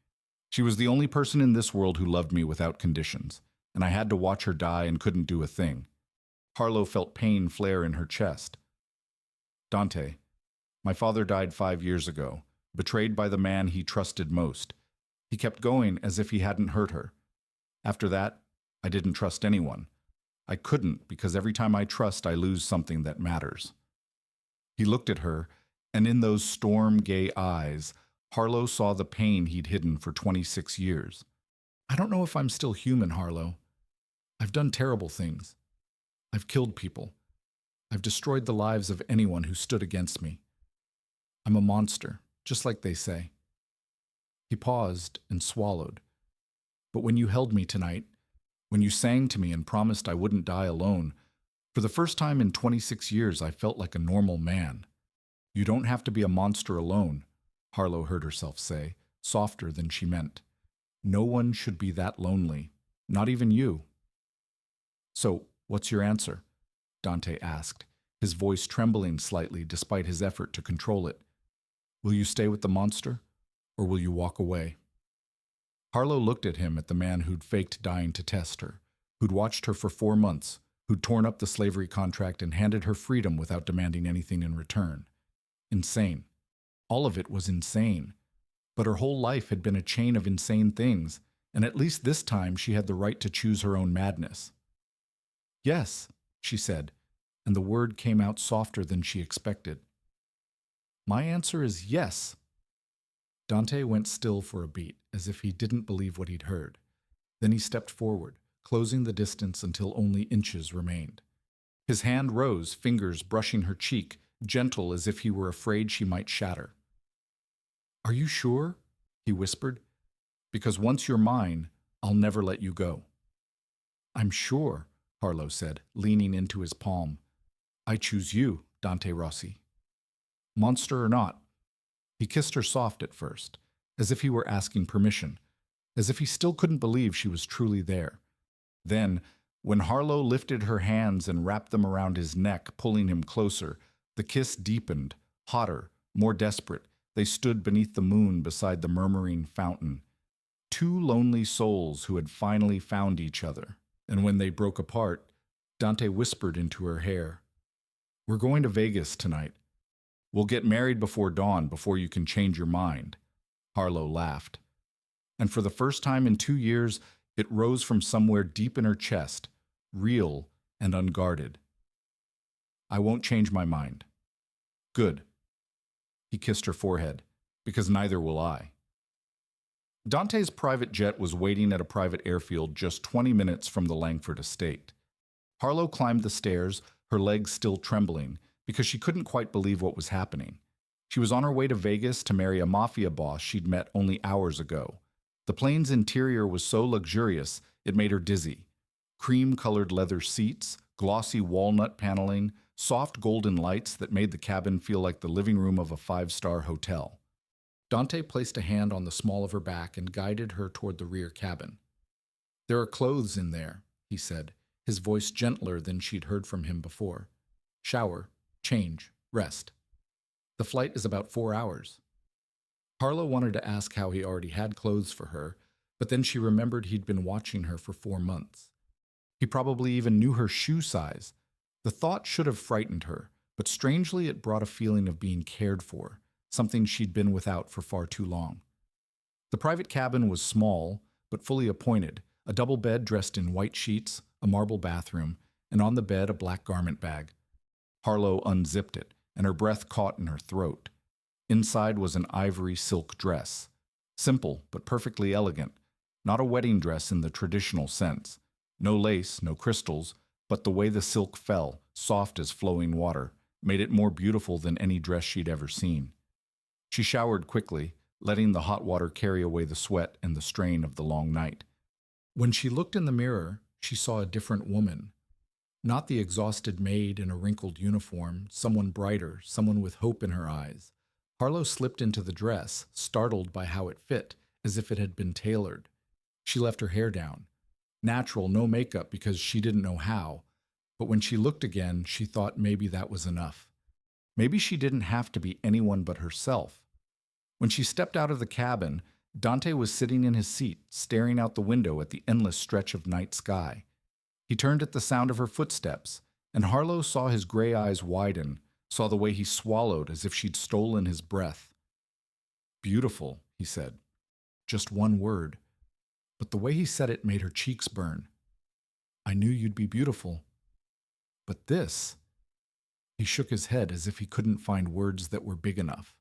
She was the only person in this world who loved me without conditions, and I had to watch her die and couldn't do a thing. Harlow felt pain flare in her chest. Dante, my father died 5 years ago, betrayed by the man he trusted most. He kept going as if he hadn't hurt her. After that, I didn't trust anyone. I couldn't, because every time I trust, I lose something that matters. He looked at her, and in those storm-gay eyes, Harlow saw the pain he'd hidden for 26 years. I don't know if I'm still human, Harlow. I've done terrible things. I've killed people. I've destroyed the lives of anyone who stood against me. I'm a monster, just like they say. He paused and swallowed. But when you held me tonight, when you sang to me and promised I wouldn't die alone, for the first time in 26 years I felt like a normal man. You don't have to be a monster alone, Harlow heard herself say, softer than she meant. No one should be that lonely, not even you. So, what's your answer? Dante asked, his voice trembling slightly despite his effort to control it. Will you stay with the monster, or will you walk away? Harlow looked at him, at the man who'd faked dying to test her, who'd watched her for 4 months, who'd torn up the slavery contract and handed her freedom without demanding anything in return. Insane. All of it was insane. But her whole life had been a chain of insane things, and at least this time she had the right to choose her own madness. Yes, she said, and the word came out softer than she expected. My answer is yes. Dante went still for a beat, as if he didn't believe what he'd heard. Then he stepped forward, closing the distance until only inches remained. His hand rose, fingers brushing her cheek, gentle as if he were afraid she might shatter. Are you sure? He whispered. Because once you're mine, I'll never let you go. I'm sure, Harlow said, leaning into his palm. I choose you, Dante Rossi. Monster or not. He kissed her soft at first, as if he were asking permission, as if he still couldn't believe she was truly there. Then, when Harlow lifted her hands and wrapped them around his neck, pulling him closer, the kiss deepened, hotter, more desperate. They stood beneath the moon beside the murmuring fountain. Two lonely souls who had finally found each other. And when they broke apart, Dante whispered into her hair, We're going to Vegas tonight. We'll get married before dawn, before you can change your mind. Harlow laughed. And for the first time in 2 years, it rose from somewhere deep in her chest, real and unguarded. I won't change my mind. Good. He kissed her forehead, because neither will I. Dante's private jet was waiting at a private airfield just 20 minutes from the Langford estate. Harlow climbed the stairs, her legs still trembling, because she couldn't quite believe what was happening. She was on her way to Vegas to marry a Mafia boss she'd met only hours ago. The plane's interior was so luxurious, it made her dizzy. Cream-colored leather seats, glossy walnut paneling, soft golden lights that made the cabin feel like the living room of a 5-star hotel. Dante placed a hand on the small of her back and guided her toward the rear cabin. There are clothes in there, he said, his voice gentler than she'd heard from him before. Shower, change, rest. The flight is about 4 hours. Harlow wanted to ask how he already had clothes for her, but then she remembered he'd been watching her for 4 months. He probably even knew her shoe size. The thought should have frightened her, but strangely it brought a feeling of being cared for, something she'd been without for far too long. The private cabin was small, but fully appointed, a double bed dressed in white sheets, a marble bathroom, and on the bed a black garment bag. Harlow unzipped it, and her breath caught in her throat. Inside was an ivory silk dress. Simple, but perfectly elegant. Not a wedding dress in the traditional sense. No lace, no crystals, but the way the silk fell, soft as flowing water, made it more beautiful than any dress she'd ever seen. She showered quickly, letting the hot water carry away the sweat and the strain of the long night. When she looked in the mirror, she saw a different woman. Not the exhausted maid in a wrinkled uniform, someone brighter, someone with hope in her eyes. Harlow slipped into the dress, startled by how it fit, as if it had been tailored. She left her hair down. Natural, no makeup because she didn't know how. But when she looked again, she thought maybe that was enough. Maybe she didn't have to be anyone but herself. When she stepped out of the cabin, Dante was sitting in his seat, staring out the window at the endless stretch of night sky. He turned at the sound of her footsteps, and Harlow saw his gray eyes widen, saw the way he swallowed as if she'd stolen his breath. Beautiful, he said. Just one word. But the way he said it made her cheeks burn. I knew you'd be beautiful. But this... He shook his head as if he couldn't find words that were big enough.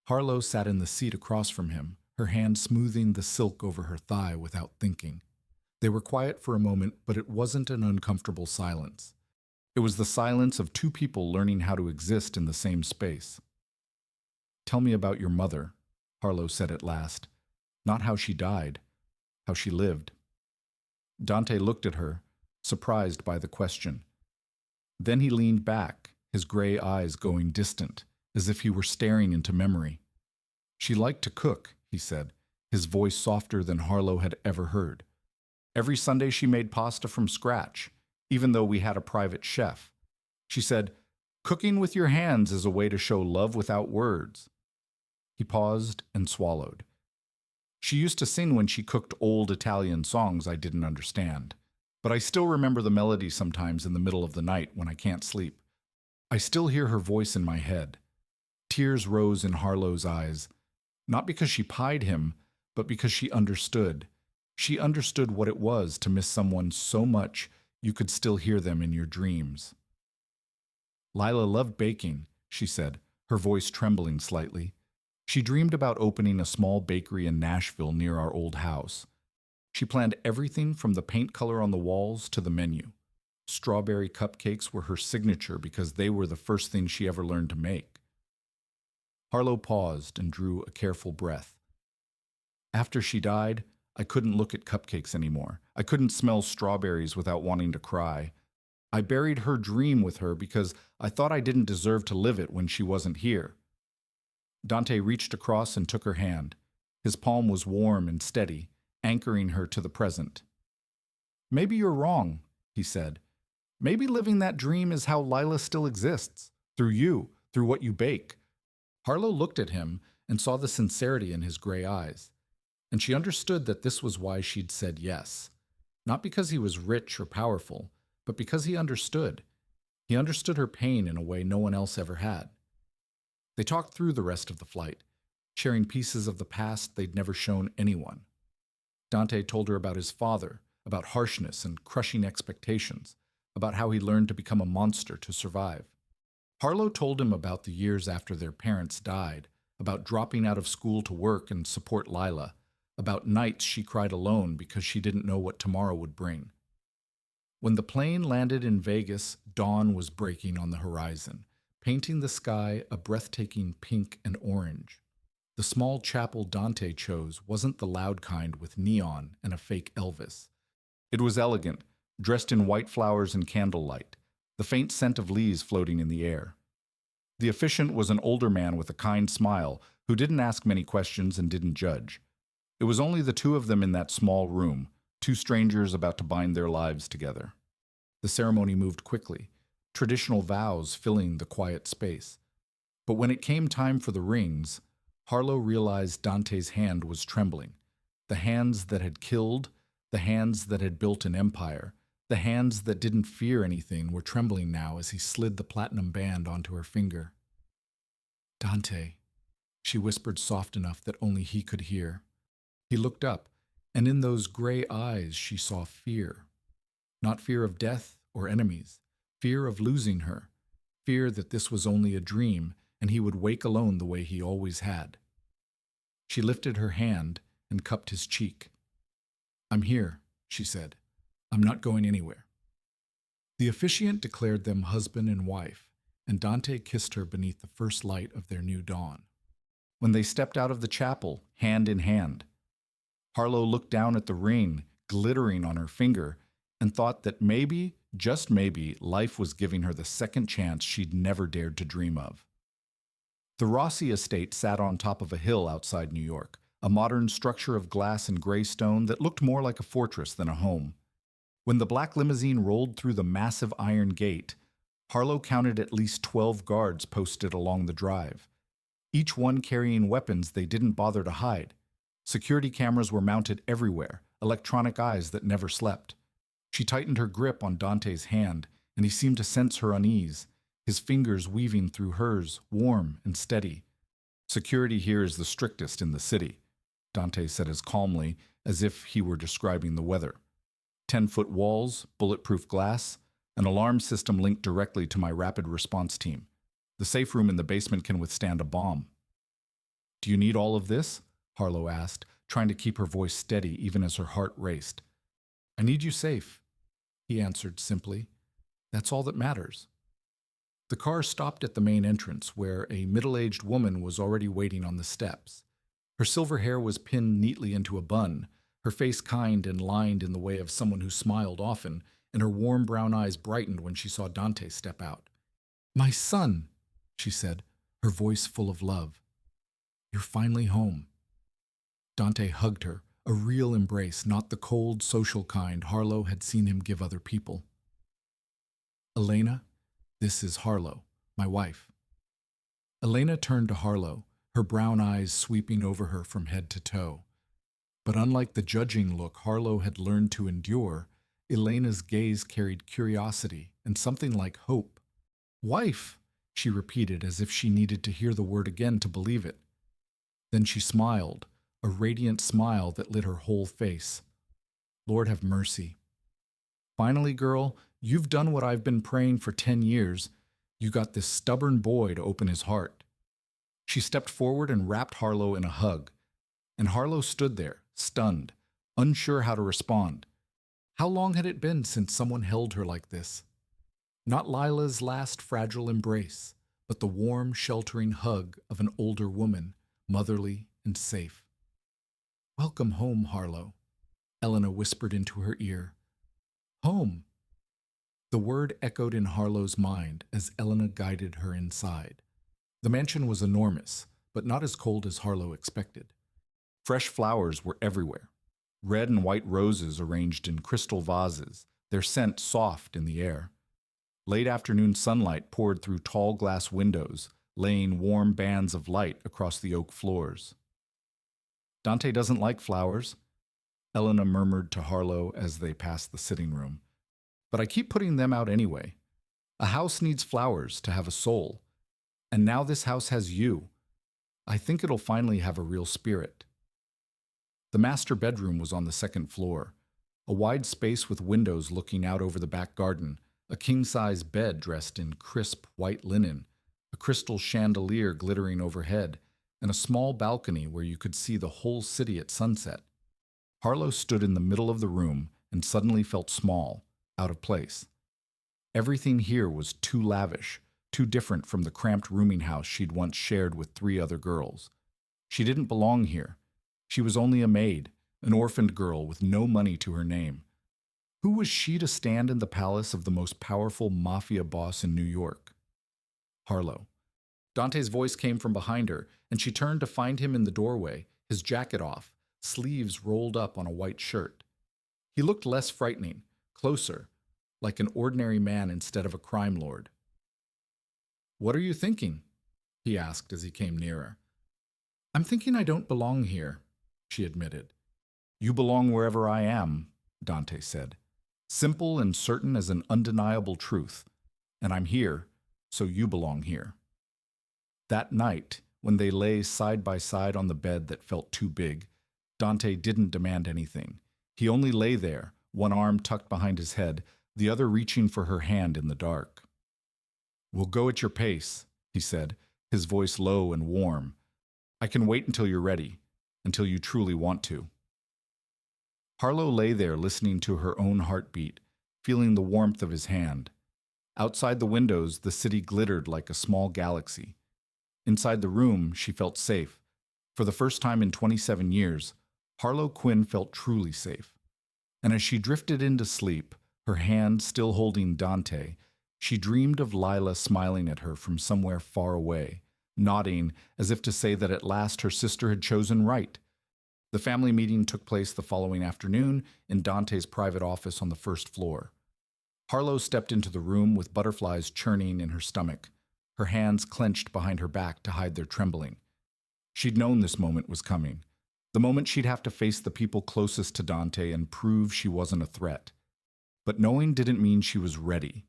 Harlow sat in the seat across from him, her hand smoothing the silk over her thigh without thinking. They were quiet for a moment, but it wasn't an uncomfortable silence. It was the silence of two people learning how to exist in the same space. Tell me about your mother, Harlow said at last. Not how she died. how she lived. Dante looked at her, surprised by the question. Then he leaned back, his gray eyes going distant, as if he were staring into memory. She liked to cook, he said, his voice softer than Harlow had ever heard. Every Sunday she made pasta from scratch, even though we had a private chef. She said, "Cooking with your hands is a way to show love without words." He paused and swallowed. She used to sing when she cooked old Italian songs I didn't understand, but I still remember the melody sometimes in the middle of the night when I can't sleep. I still hear her voice in my head. Tears rose in Harlow's eyes, not because she pied him, but because she understood. She understood what it was to miss someone so much you could still hear them in your dreams. Lila loved baking, she said, her voice trembling slightly. She dreamed about opening a small bakery in Nashville near our old house. She planned everything from the paint color on the walls to the menu. Strawberry cupcakes were her signature because they were the first thing she ever learned to make. Harlow paused and drew a careful breath. After she died, I couldn't look at cupcakes anymore. I couldn't smell strawberries without wanting to cry. I buried her dream with her because I thought I didn't deserve to live it when she wasn't here. Dante reached across and took her hand. His palm was warm and steady, anchoring her to the present. "Maybe you're wrong," he said. "Maybe living that dream is how Lila still exists, through you, through what you bake." Harlow looked at him and saw the sincerity in his gray eyes, and she understood that this was why she'd said yes. Not because he was rich or powerful, but because he understood. He understood her pain in a way no one else ever had. They talked through the rest of the flight, sharing pieces of the past they'd never shown anyone. Dante told her about his father, about harshness and crushing expectations, about how he learned to become a monster to survive. Harlow told him about the years after their parents died, about dropping out of school to work and support Lila, about nights she cried alone because she didn't know what tomorrow would bring. When the plane landed in Vegas, dawn was breaking on the horizon, painting the sky a breathtaking pink and orange. The small chapel Dante chose wasn't the loud kind with neon and a fake Elvis. It was elegant, dressed in white flowers and candlelight, the faint scent of leaves floating in the air. The officiant was an older man with a kind smile who didn't ask many questions and didn't judge. It was only the two of them in that small room, two strangers about to bind their lives together. The ceremony moved quickly, traditional vows filling the quiet space. But when it came time for the rings, Harlow realized Dante's hand was trembling. The hands that had killed, the hands that had built an empire, the hands that didn't fear anything were trembling now as he slid the platinum band onto her finger. "Dante," she whispered soft enough that only he could hear. He looked up, and in those gray eyes she saw fear. Not fear of death or enemies, fear of losing her, fear that this was only a dream and he would wake alone the way he always had. She lifted her hand and cupped his cheek. "I'm here," she said. "I'm not going anywhere." The officiant declared them husband and wife, and Dante kissed her beneath the first light of their new dawn. When they stepped out of the chapel, hand in hand, Harlow looked down at the ring glittering on her finger and thought that maybe, just maybe, life was giving her the second chance she'd never dared to dream of. The Rossi estate sat on top of a hill outside New York, a modern structure of glass and gray stone that looked more like a fortress than a home. When the black limousine rolled through the massive iron gate, Harlow counted at least 12 guards posted along the drive, each one carrying weapons they didn't bother to hide. Security cameras were mounted everywhere, electronic eyes that never slept. She tightened her grip on Dante's hand, and he seemed to sense her unease, his fingers weaving through hers, warm and steady. "Security here is the strictest in the city," Dante said as calmly as if he were describing the weather. 10-foot walls, bulletproof glass, an alarm system linked directly to my rapid response team. The safe room in the basement can withstand a bomb. "Do you need all of this?" Harlow asked, trying to keep her voice steady even as her heart raced. "I need you safe," he answered simply. "That's all that matters." The car stopped at the main entrance, where a middle-aged woman was already waiting on the steps. Her silver hair was pinned neatly into a bun, her face kind and lined in the way of someone who smiled often, and her warm brown eyes brightened when she saw Dante step out. "My son," she said, her voice full of love. "You're finally home." Dante hugged her, a real embrace, not the cold, social kind Harlow had seen him give other people. "Elena, this is Harlow, my wife." Elena turned to Harlow, her brown eyes sweeping over her from head to toe. But unlike the judging look Harlow had learned to endure, Elena's gaze carried curiosity and something like hope. "Wife," she repeated as if she needed to hear the word again to believe it. Then she smiled, a radiant smile that lit her whole face. "Lord have mercy. Finally, girl, you've done what I've been praying for 10 years. You got this stubborn boy to open his heart." She stepped forward and wrapped Harlow in a hug, and Harlow stood there, stunned, unsure how to respond. How long had it been since someone held her like this? Not Lila's last fragile embrace, but the warm, sheltering hug of an older woman, motherly and safe. "Welcome home, Harlow," Elena whispered into her ear. "Home." The word echoed in Harlow's mind as Elena guided her inside. The mansion was enormous, but not as cold as Harlow expected. Fresh flowers were everywhere, red and white roses arranged in crystal vases, their scent soft in the air. Late afternoon sunlight poured through tall glass windows, laying warm bands of light across the oak floors. "Dante doesn't like flowers," Elena murmured to Harlow as they passed the sitting room. "But I keep putting them out anyway. A house needs flowers to have a soul. And now this house has you. I think it'll finally have a real spirit." The master bedroom was on the second floor, a wide space with windows looking out over the back garden, a king-size bed dressed in crisp white linen, a crystal chandelier glittering overhead, and a small balcony where you could see the whole city at sunset. Harlow stood in the middle of the room and suddenly felt small, out of place. Everything here was too lavish, too different from the cramped rooming house she'd once shared with 3 other girls. She didn't belong here. She was only a maid, an orphaned girl with no money to her name. Who was she to stand in the palace of the most powerful mafia boss in New York? Harlow. Dante's voice came from behind her, and she turned to find him in the doorway, his jacket off, sleeves rolled up on a white shirt. He looked less frightening, closer, like an ordinary man instead of a crime lord. "What are you thinking?" he asked as he came nearer. "I'm thinking I don't belong here," she admitted. "You belong wherever I am," Dante said. "Simple and certain as an undeniable truth. And I'm here, so you belong here." That night, when they lay side by side on the bed that felt too big, Dante didn't demand anything. He only lay there, one arm tucked behind his head, the other reaching for her hand in the dark. "We'll go at your pace," he said, his voice low and warm. "I can wait until you're ready, until you truly want to." Harlow lay there listening to her own heartbeat, feeling the warmth of his hand. Outside the windows, the city glittered like a small galaxy. Inside the room, she felt safe. For the first time in 27 years, Harlow Quinn felt truly safe. And as she drifted into sleep, her hand still holding Dante, she dreamed of Lila smiling at her from somewhere far away, nodding as if to say that at last her sister had chosen right. The family meeting took place the following afternoon in Dante's private office on the first floor. Harlow stepped into the room with butterflies churning in her stomach, her hands clenched behind her back to hide their trembling. She'd known this moment was coming, the moment she'd have to face the people closest to Dante and prove she wasn't a threat. But knowing didn't mean she was ready.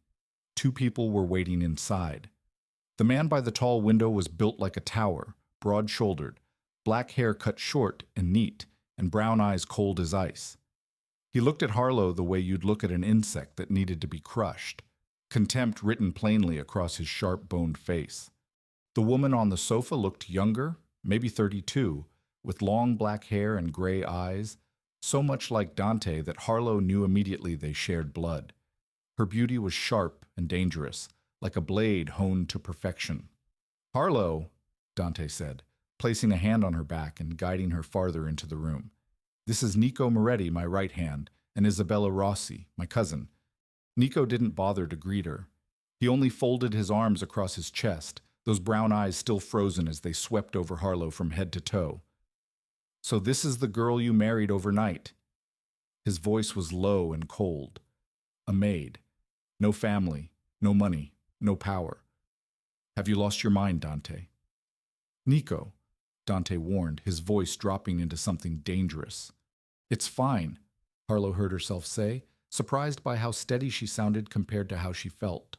2 people were waiting inside. The man by the tall window was built like a tower, broad-shouldered, black hair cut short and neat, and brown eyes cold as ice. He looked at Harlow the way you'd look at an insect that needed to be crushed, contempt written plainly across his sharp-boned face. The woman on the sofa looked younger, maybe 32, with long black hair and gray eyes, so much like Dante that Harlow knew immediately they shared blood. Her beauty was sharp and dangerous, like a blade honed to perfection. "Harlow," Dante said, placing a hand on her back and guiding her farther into the room. This is Nico Moretti, my right hand, and Isabella Rossi, my cousin. Nico didn't bother to greet her. He only folded his arms across his chest, those brown eyes still frozen as they swept over Harlow from head to toe. So this is the girl you married overnight. His voice was low and cold. A maid. No family, no money, no power. Have you lost your mind, Dante? Nico, Dante warned, his voice dropping into something dangerous. It's fine, Harlow heard herself say, surprised by how steady she sounded compared to how she felt.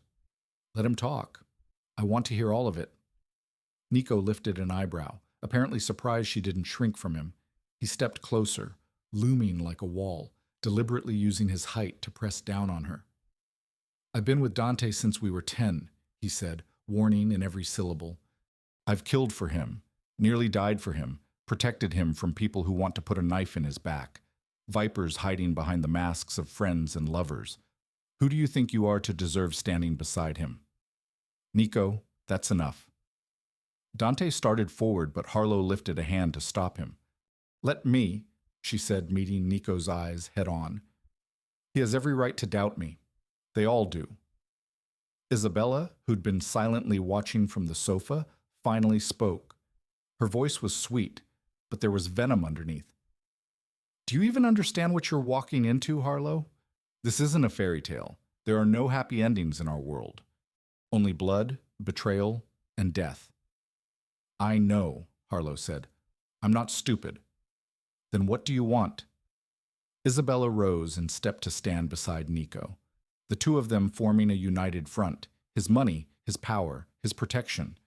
Let him talk. I want to hear all of it. Nico lifted an eyebrow, apparently surprised she didn't shrink from him. He stepped closer, looming like a wall, deliberately using his height to press down on her. I've been with Dante since we were 10, he said, warning in every syllable. I've killed for him, nearly died for him, protected him from people who want to put a knife in his back, vipers hiding behind the masks of friends and lovers. Who do you think you are to deserve standing beside him? Nico, that's enough. Dante started forward, but Harlow lifted a hand to stop him. Let me, she said, meeting Nico's eyes head on. He has every right to doubt me. They all do. Isabella, who'd been silently watching from the sofa, finally spoke. Her voice was sweet, but there was venom underneath. Do you even understand what you're walking into, Harlow? This isn't a fairy tale. There are no happy endings in our world. Only blood, betrayal, and death. I know, Harlow said. I'm not stupid. Then what do you want? Isabella rose and stepped to stand beside Nico, the two of them forming a united front, his money, his power, his protection.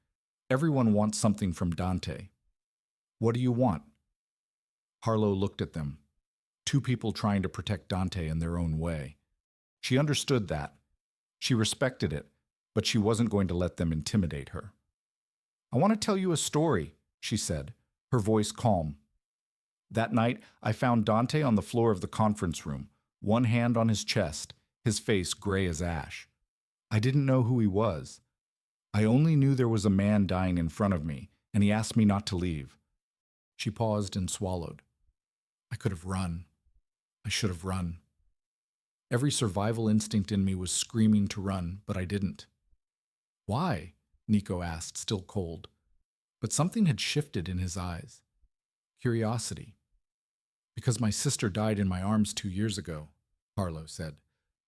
Everyone wants something from Dante. What do you want? Harlow looked at them, two people trying to protect Dante in their own way. She understood that. She respected it, but she wasn't going to let them intimidate her. I want to tell you a story, she said, her voice calm. That night, I found Dante on the floor of the conference room, one hand on his chest, his face gray as ash. I didn't know who he was. I only knew there was a man dying in front of me, and he asked me not to leave. She paused and swallowed. I could have run. I should have run. Every survival instinct in me was screaming to run, but I didn't. Why? Nico asked, still cold. But something had shifted in his eyes. Curiosity. Because my sister died in my arms 2 years ago, Harlow said,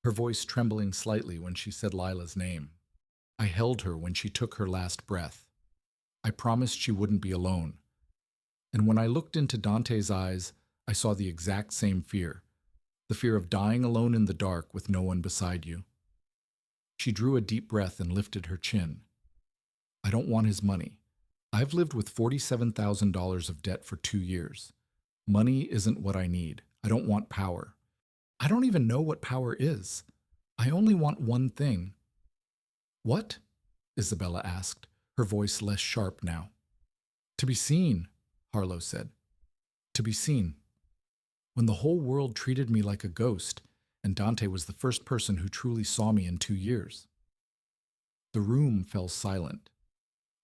her voice trembling slightly when she said Lila's name. I held her when she took her last breath. I promised she wouldn't be alone. And when I looked into Dante's eyes, I saw the exact same fear, the fear of dying alone in the dark with no one beside you. She drew a deep breath and lifted her chin. I don't want his money. I've lived with $47,000 of debt for 2 years. Money isn't what I need. I don't want power. I don't even know what power is. I only want one thing. What? Isabella asked, her voice less sharp now. To be seen, Harlow said. To be seen. When the whole world treated me like a ghost, and Dante was the first person who truly saw me in 2 years. The room fell silent.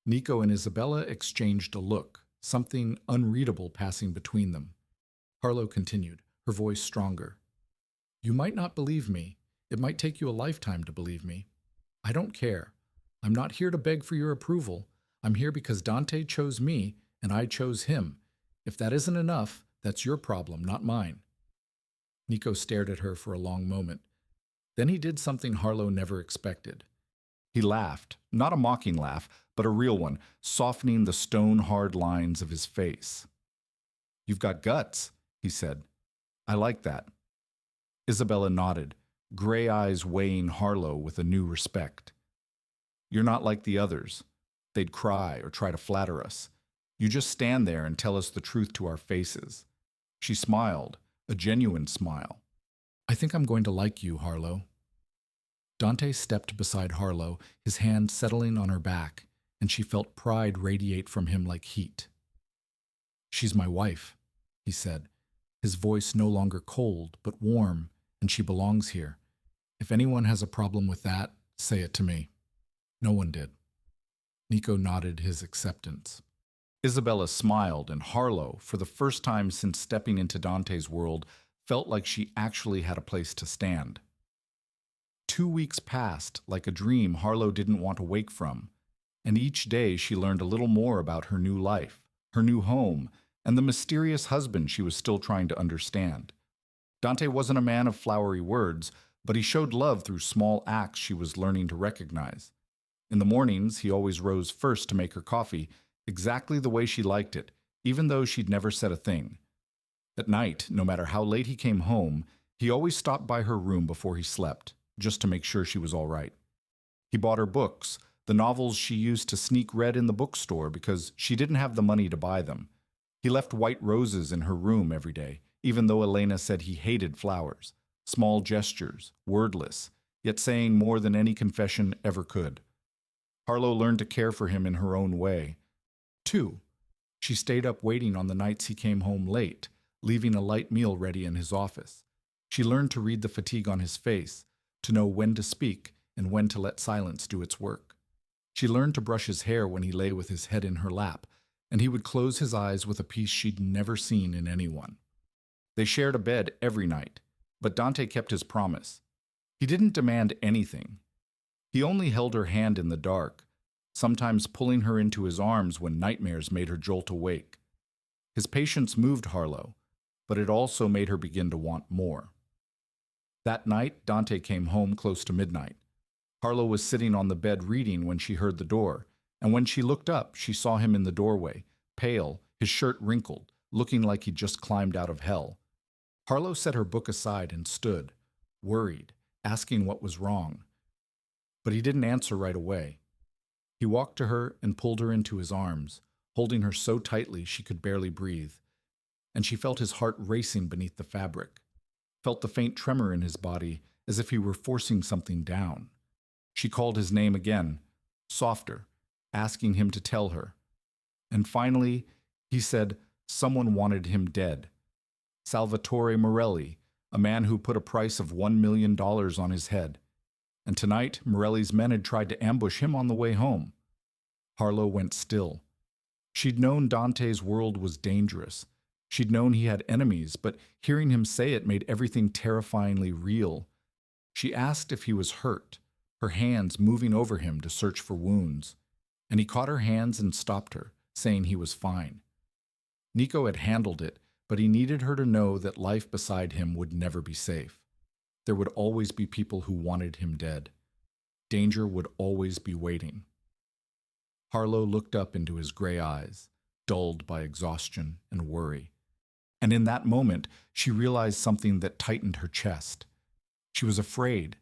Nico and Isabella exchanged a look, something unreadable passing between them. Harlow continued, her voice stronger. You might not believe me. It might take you a lifetime to believe me. I don't care. I'm not here to beg for your approval. I'm here because Dante chose me, and I chose him. If that isn't enough, that's your problem, not mine. Nico stared at her for a long moment. Then he did something Harlow never expected. He laughed, not a mocking laugh, but a real one, softening the stone-hard lines of his face. You've got guts, he said. I like that. Isabella nodded, gray eyes weighing Harlow with a new respect. You're not like the others. They'd cry or try to flatter us. You just stand there and tell us the truth to our faces. She smiled, a genuine smile. I think I'm going to like you, Harlow. Dante stepped beside Harlow, his hand settling on her back, and she felt pride radiate from him like heat. She's my wife, he said, his voice no longer cold, but warm, and she belongs here. If anyone has a problem with that, say it to me. No one did. Nico nodded his acceptance. Isabella smiled, and Harlow, for the first time since stepping into Dante's world, felt like she actually had a place to stand. 2 weeks passed like a dream Harlow didn't want to wake from, and each day she learned a little more about her new life, her new home, and the mysterious husband she was still trying to understand. Dante wasn't a man of flowery words, but he showed love through small acts she was learning to recognize. In the mornings, he always rose first to make her coffee, exactly the way she liked it, even though she'd never said a thing. At night, no matter how late he came home, he always stopped by her room before he slept, just to make sure she was all right. He bought her books, the novels she used to sneak read in the bookstore because she didn't have the money to buy them. He left white roses in her room every day, even though Elena said he hated flowers. Small gestures, wordless, yet saying more than any confession ever could. Harlow learned to care for him in her own way. 2. She stayed up waiting on the nights he came home late, leaving a light meal ready in his office. She learned to read the fatigue on his face, to know when to speak and when to let silence do its work. She learned to brush his hair when he lay with his head in her lap, and he would close his eyes with a peace she'd never seen in anyone. They shared a bed every night, but Dante kept his promise. He didn't demand anything. He only held her hand in the dark, sometimes pulling her into his arms when nightmares made her jolt awake. His patience moved Harlow, but it also made her begin to want more. That night, Dante came home close to midnight. Harlow was sitting on the bed reading when she heard the door, and when she looked up, she saw him in the doorway, pale, his shirt wrinkled, looking like he'd just climbed out of hell. Harlow set her book aside and stood, worried, asking what was wrong. But he didn't answer right away. He walked to her and pulled her into his arms, holding her so tightly she could barely breathe. And she felt his heart racing beneath the fabric, felt the faint tremor in his body as if he were forcing something down. She called his name again, softer, asking him to tell her. And finally, he said someone wanted him dead. Salvatore Morelli, a man who put a price of $1 million on his head. And tonight, Morelli's men had tried to ambush him on the way home. Harlow went still. She'd known Dante's world was dangerous. She'd known he had enemies, but hearing him say it made everything terrifyingly real. She asked if he was hurt, her hands moving over him to search for wounds. And he caught her hands and stopped her, saying he was fine. Nico had handled it, but he needed her to know that life beside him would never be safe. There would always be people who wanted him dead. Danger would always be waiting. Harlow looked up into his gray eyes, dulled by exhaustion and worry. And in that moment, she realized something that tightened her chest. She was afraid,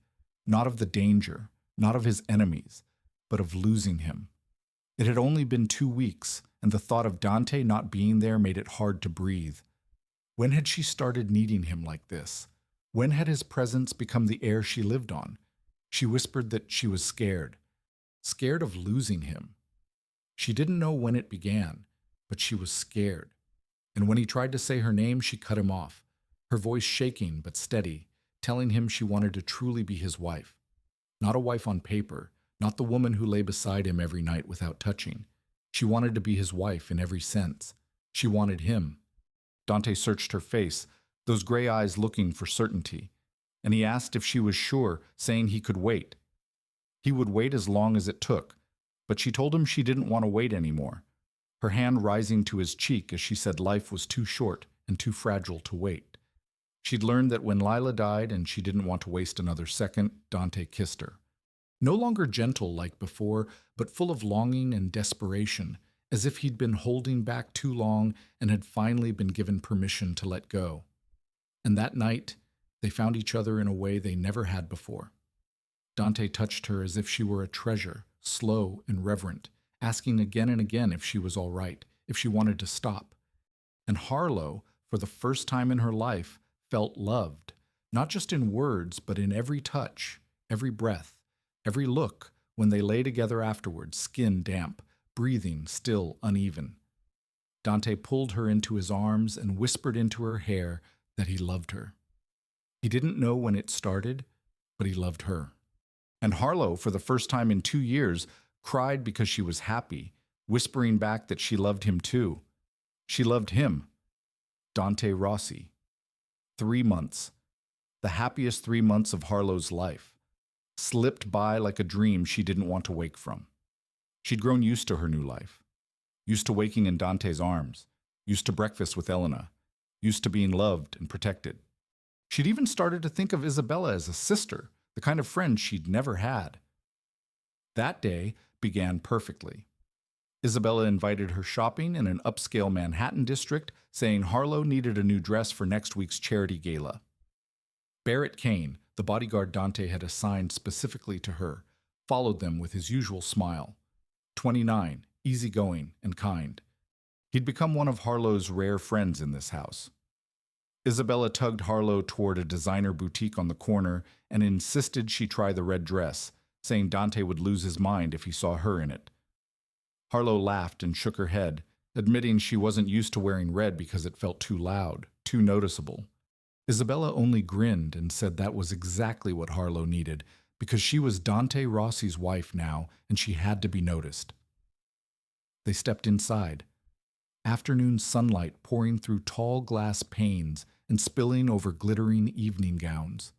not of the danger, not of his enemies, but of losing him. It had only been 2 weeks, and the thought of Dante not being there made it hard to breathe. When had she started needing him like this? When had his presence become the air she lived on? She whispered that she was scared. Scared of losing him. She didn't know when it began, but she was scared. And when he tried to say her name, she cut him off, her voice shaking but steady, telling him she wanted to truly be his wife. Not a wife on paper, not the woman who lay beside him every night without touching. She wanted to be his wife in every sense. She wanted him. Dante searched her face, those gray eyes looking for certainty, and he asked if she was sure, saying he could wait. He would wait as long as it took, but she told him she didn't want to wait anymore, her hand rising to his cheek as she said life was too short and too fragile to wait. She'd learned that when Lila died and she didn't want to waste another second, Dante kissed her. No longer gentle like before, but full of longing and desperation, as if he'd been holding back too long and had finally been given permission to let go. And that night, they found each other in a way they never had before. Dante touched her as if she were a treasure, slow and reverent, asking again and again if she was all right, if she wanted to stop. And Harlow, for the first time in her life, felt loved, not just in words, but in every touch, every breath, every look, when they lay together afterwards, skin damp, breathing still uneven. Dante pulled her into his arms and whispered into her hair that he loved her. He didn't know when it started, but he loved her. And Harlow, for the first time in 2 years, cried because she was happy, whispering back that she loved him too. She loved him, Dante Rossi. 3 months, the happiest 3 months of Harlow's life, slipped by like a dream she didn't want to wake from. She'd grown used to her new life, used to waking in Dante's arms, used to breakfast with Elena, used to being loved and protected. She'd even started to think of Isabella as a sister, the kind of friend she'd never had. That day began perfectly. Isabella invited her shopping in an upscale Manhattan district, saying Harlow needed a new dress for next week's charity gala. Barrett Kane, the bodyguard Dante had assigned specifically to her, followed them with his usual smile. 29, easygoing and kind. He'd become one of Harlow's rare friends in this house. Isabella tugged Harlow toward a designer boutique on the corner and insisted she try the red dress, saying Dante would lose his mind if he saw her in it. Harlow laughed and shook her head, admitting she wasn't used to wearing red because it felt too loud, too noticeable. Isabella only grinned and said that was exactly what Harlow needed, because she was Dante Rossi's wife now and she had to be noticed. They stepped inside. Afternoon sunlight pouring through tall glass panes and spilling over glittering evening gowns.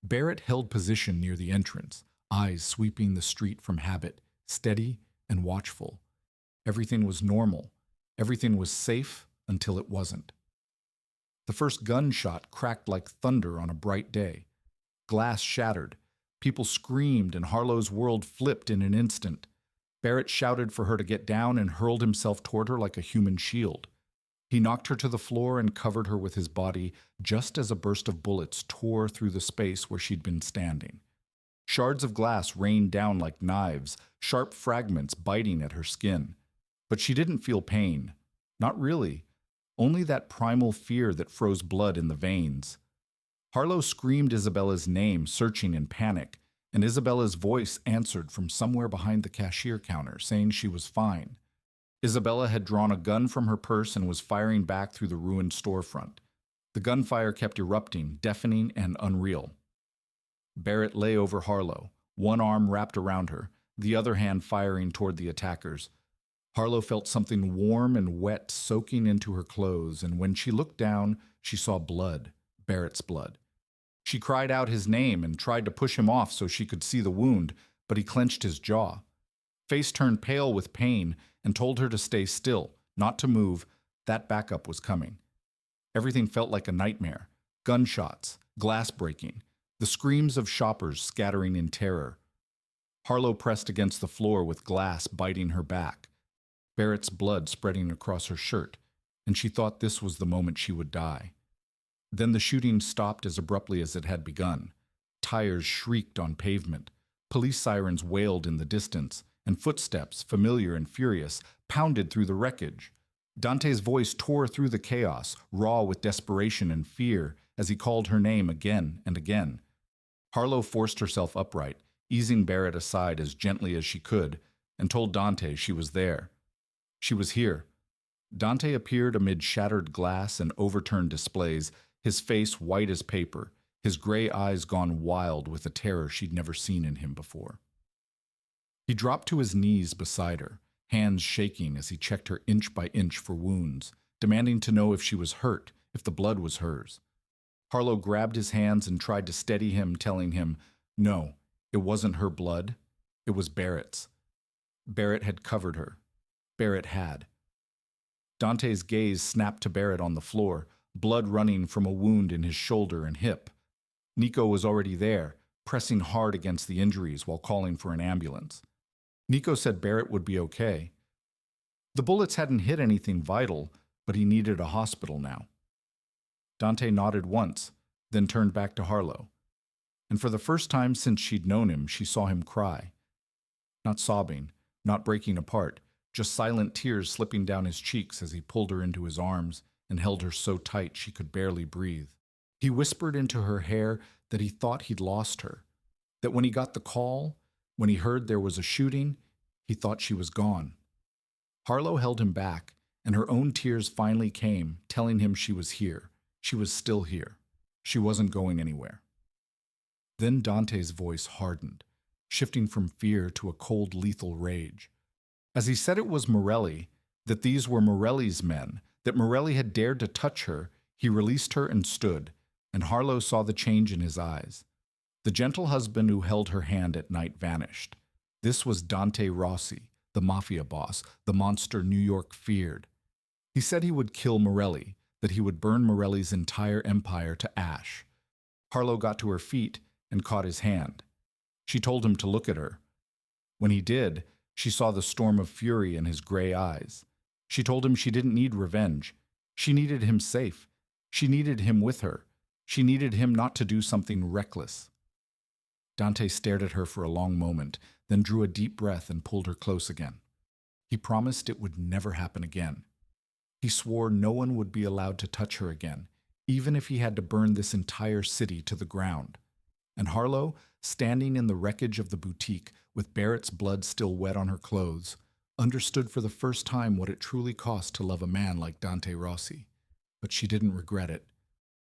Barrett held position near the entrance, eyes sweeping the street from habit, steady and watchful. Everything was normal. Everything was safe until it wasn't. The first gunshot cracked like thunder on a bright day. Glass shattered. People screamed and Harlow's world flipped in an instant. Barrett shouted for her to get down and hurled himself toward her like a human shield. He knocked her to the floor and covered her with his body just as a burst of bullets tore through the space where she'd been standing. Shards of glass rained down like knives, sharp fragments biting at her skin. But she didn't feel pain. Not really. Only that primal fear that froze blood in the veins. Harlow screamed Isabella's name, searching in panic, and Isabella's voice answered from somewhere behind the cashier counter, saying she was fine. Isabella had drawn a gun from her purse and was firing back through the ruined storefront. The gunfire kept erupting, deafening and unreal. Barrett lay over Harlow, one arm wrapped around her, the other hand firing toward the attackers. Harlow felt something warm and wet soaking into her clothes, and when she looked down, she saw blood, Barrett's blood. She cried out his name and tried to push him off so she could see the wound, but he clenched his jaw. Face turned pale with pain and told her to stay still, not to move. That backup was coming. Everything felt like a nightmare. Gunshots, glass breaking, the screams of shoppers scattering in terror. Harlow pressed against the floor with glass biting her back, Barrett's blood spreading across her shirt, and she thought this was the moment she would die. Then the shooting stopped as abruptly as it had begun. Tires shrieked on pavement. Police sirens wailed in the distance, and footsteps, familiar and furious, pounded through the wreckage. Dante's voice tore through the chaos, raw with desperation and fear, as he called her name again and again. Harlow forced herself upright, easing Barrett aside as gently as she could, and told Dante she was there. She was here. Dante appeared amid shattered glass and overturned displays, his face white as paper, his gray eyes gone wild with a terror she'd never seen in him before. He dropped to his knees beside her, hands shaking as he checked her inch by inch for wounds, demanding to know if she was hurt, if the blood was hers. Harlow grabbed his hands and tried to steady him, telling him, no, it wasn't her blood, it was Barrett's. Barrett had covered her. Barrett had. Dante's gaze snapped to Barrett on the floor, blood running from a wound in his shoulder and hip. Nico was already there, pressing hard against the injuries while calling for an ambulance. Nico said Barrett would be okay. The bullets hadn't hit anything vital, but he needed a hospital now. Dante nodded once, then turned back to Harlow. And for the first time since she'd known him, she saw him cry. Not sobbing, not breaking apart, just silent tears slipping down his cheeks as he pulled her into his arms and held her so tight she could barely breathe. He whispered into her hair that he thought he'd lost her, that when he got the call, when he heard there was a shooting, he thought she was gone. Harlow held him back, and her own tears finally came, telling him she was here. She was still here. She wasn't going anywhere. Then Dante's voice hardened, shifting from fear to a cold, lethal rage. As he said it was Morelli, that these were Morelli's men, that Morelli had dared to touch her, he released her and stood, and Harlow saw the change in his eyes. The gentle husband who held her hand at night vanished. This was Dante Rossi, the Mafia boss, the monster New York feared. He said he would kill Morelli, that he would burn Morelli's entire empire to ash. Harlow got to her feet and caught his hand. She told him to look at her. When he did, she saw the storm of fury in his gray eyes. She told him she didn't need revenge. She needed him safe. She needed him with her. She needed him not to do something reckless. Dante stared at her for a long moment, then drew a deep breath and pulled her close again. He promised it would never happen again. He swore no one would be allowed to touch her again, even if he had to burn this entire city to the ground. And Harlow, standing in the wreckage of the boutique, with Barrett's blood still wet on her clothes, understood for the first time what it truly cost to love a man like Dante Rossi. But she didn't regret it.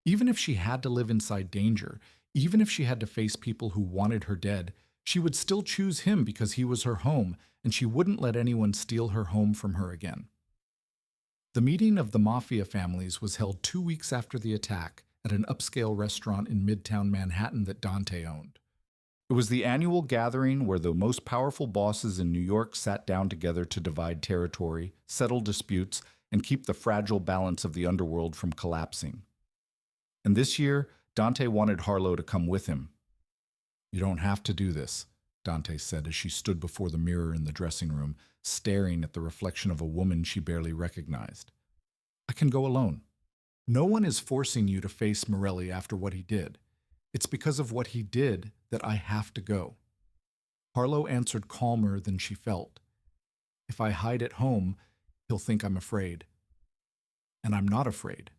Even if she had to live inside danger, even if she had to face people who wanted her dead, she would still choose him because he was her home, and she wouldn't let anyone steal her home from her again. The meeting of the Mafia families was held 2 weeks after the attack at an upscale restaurant in Midtown Manhattan that Dante owned. It was the annual gathering where the most powerful bosses in New York sat down together to divide territory, settle disputes, and keep the fragile balance of the underworld from collapsing. And this year, Dante wanted Harlow to come with him. "You don't have to do this," Dante said as she stood before the mirror in the dressing room, staring at the reflection of a woman she barely recognized. "I can go alone. No one is forcing you to face Morelli after what he did. It's because of what he did that I have to go." Harlow answered calmer than she felt. "If I hide at home, he'll think I'm afraid. And I'm not afraid."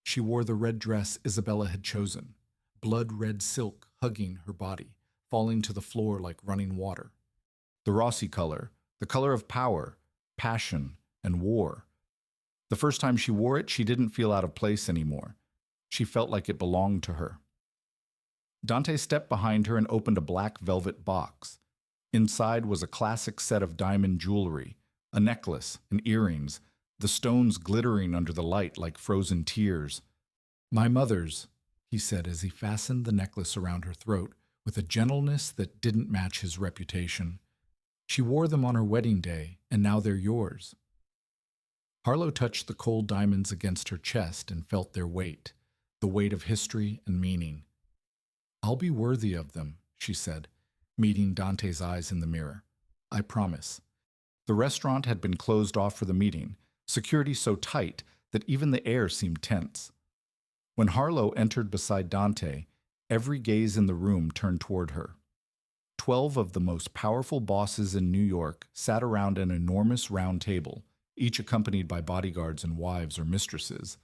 She wore the red dress Isabella had chosen, blood-red silk hugging her body, falling to the floor like running water. The Rossi color, the color of power, passion, and war. The first time she wore it, she didn't feel out of place anymore. She felt like it belonged to her. Dante stepped behind her and opened a black velvet box. Inside was a classic set of diamond jewelry, a necklace and earrings, the stones glittering under the light like frozen tears. "My mother's," he said as he fastened the necklace around her throat with a gentleness that didn't match his reputation. "She wore them on her wedding day, and now they're yours." Harlow touched the cold diamonds against her chest and felt their weight, the weight of history and meaning. "I'll be worthy of them," she said, meeting Dante's eyes in the mirror. "I promise." The restaurant had been closed off for the meeting, security so tight that even the air seemed tense. When Harlow entered beside Dante, every gaze in the room turned toward her. 12 of the most powerful bosses in New York sat around an enormous round table, each accompanied by bodyguards and wives or mistresses,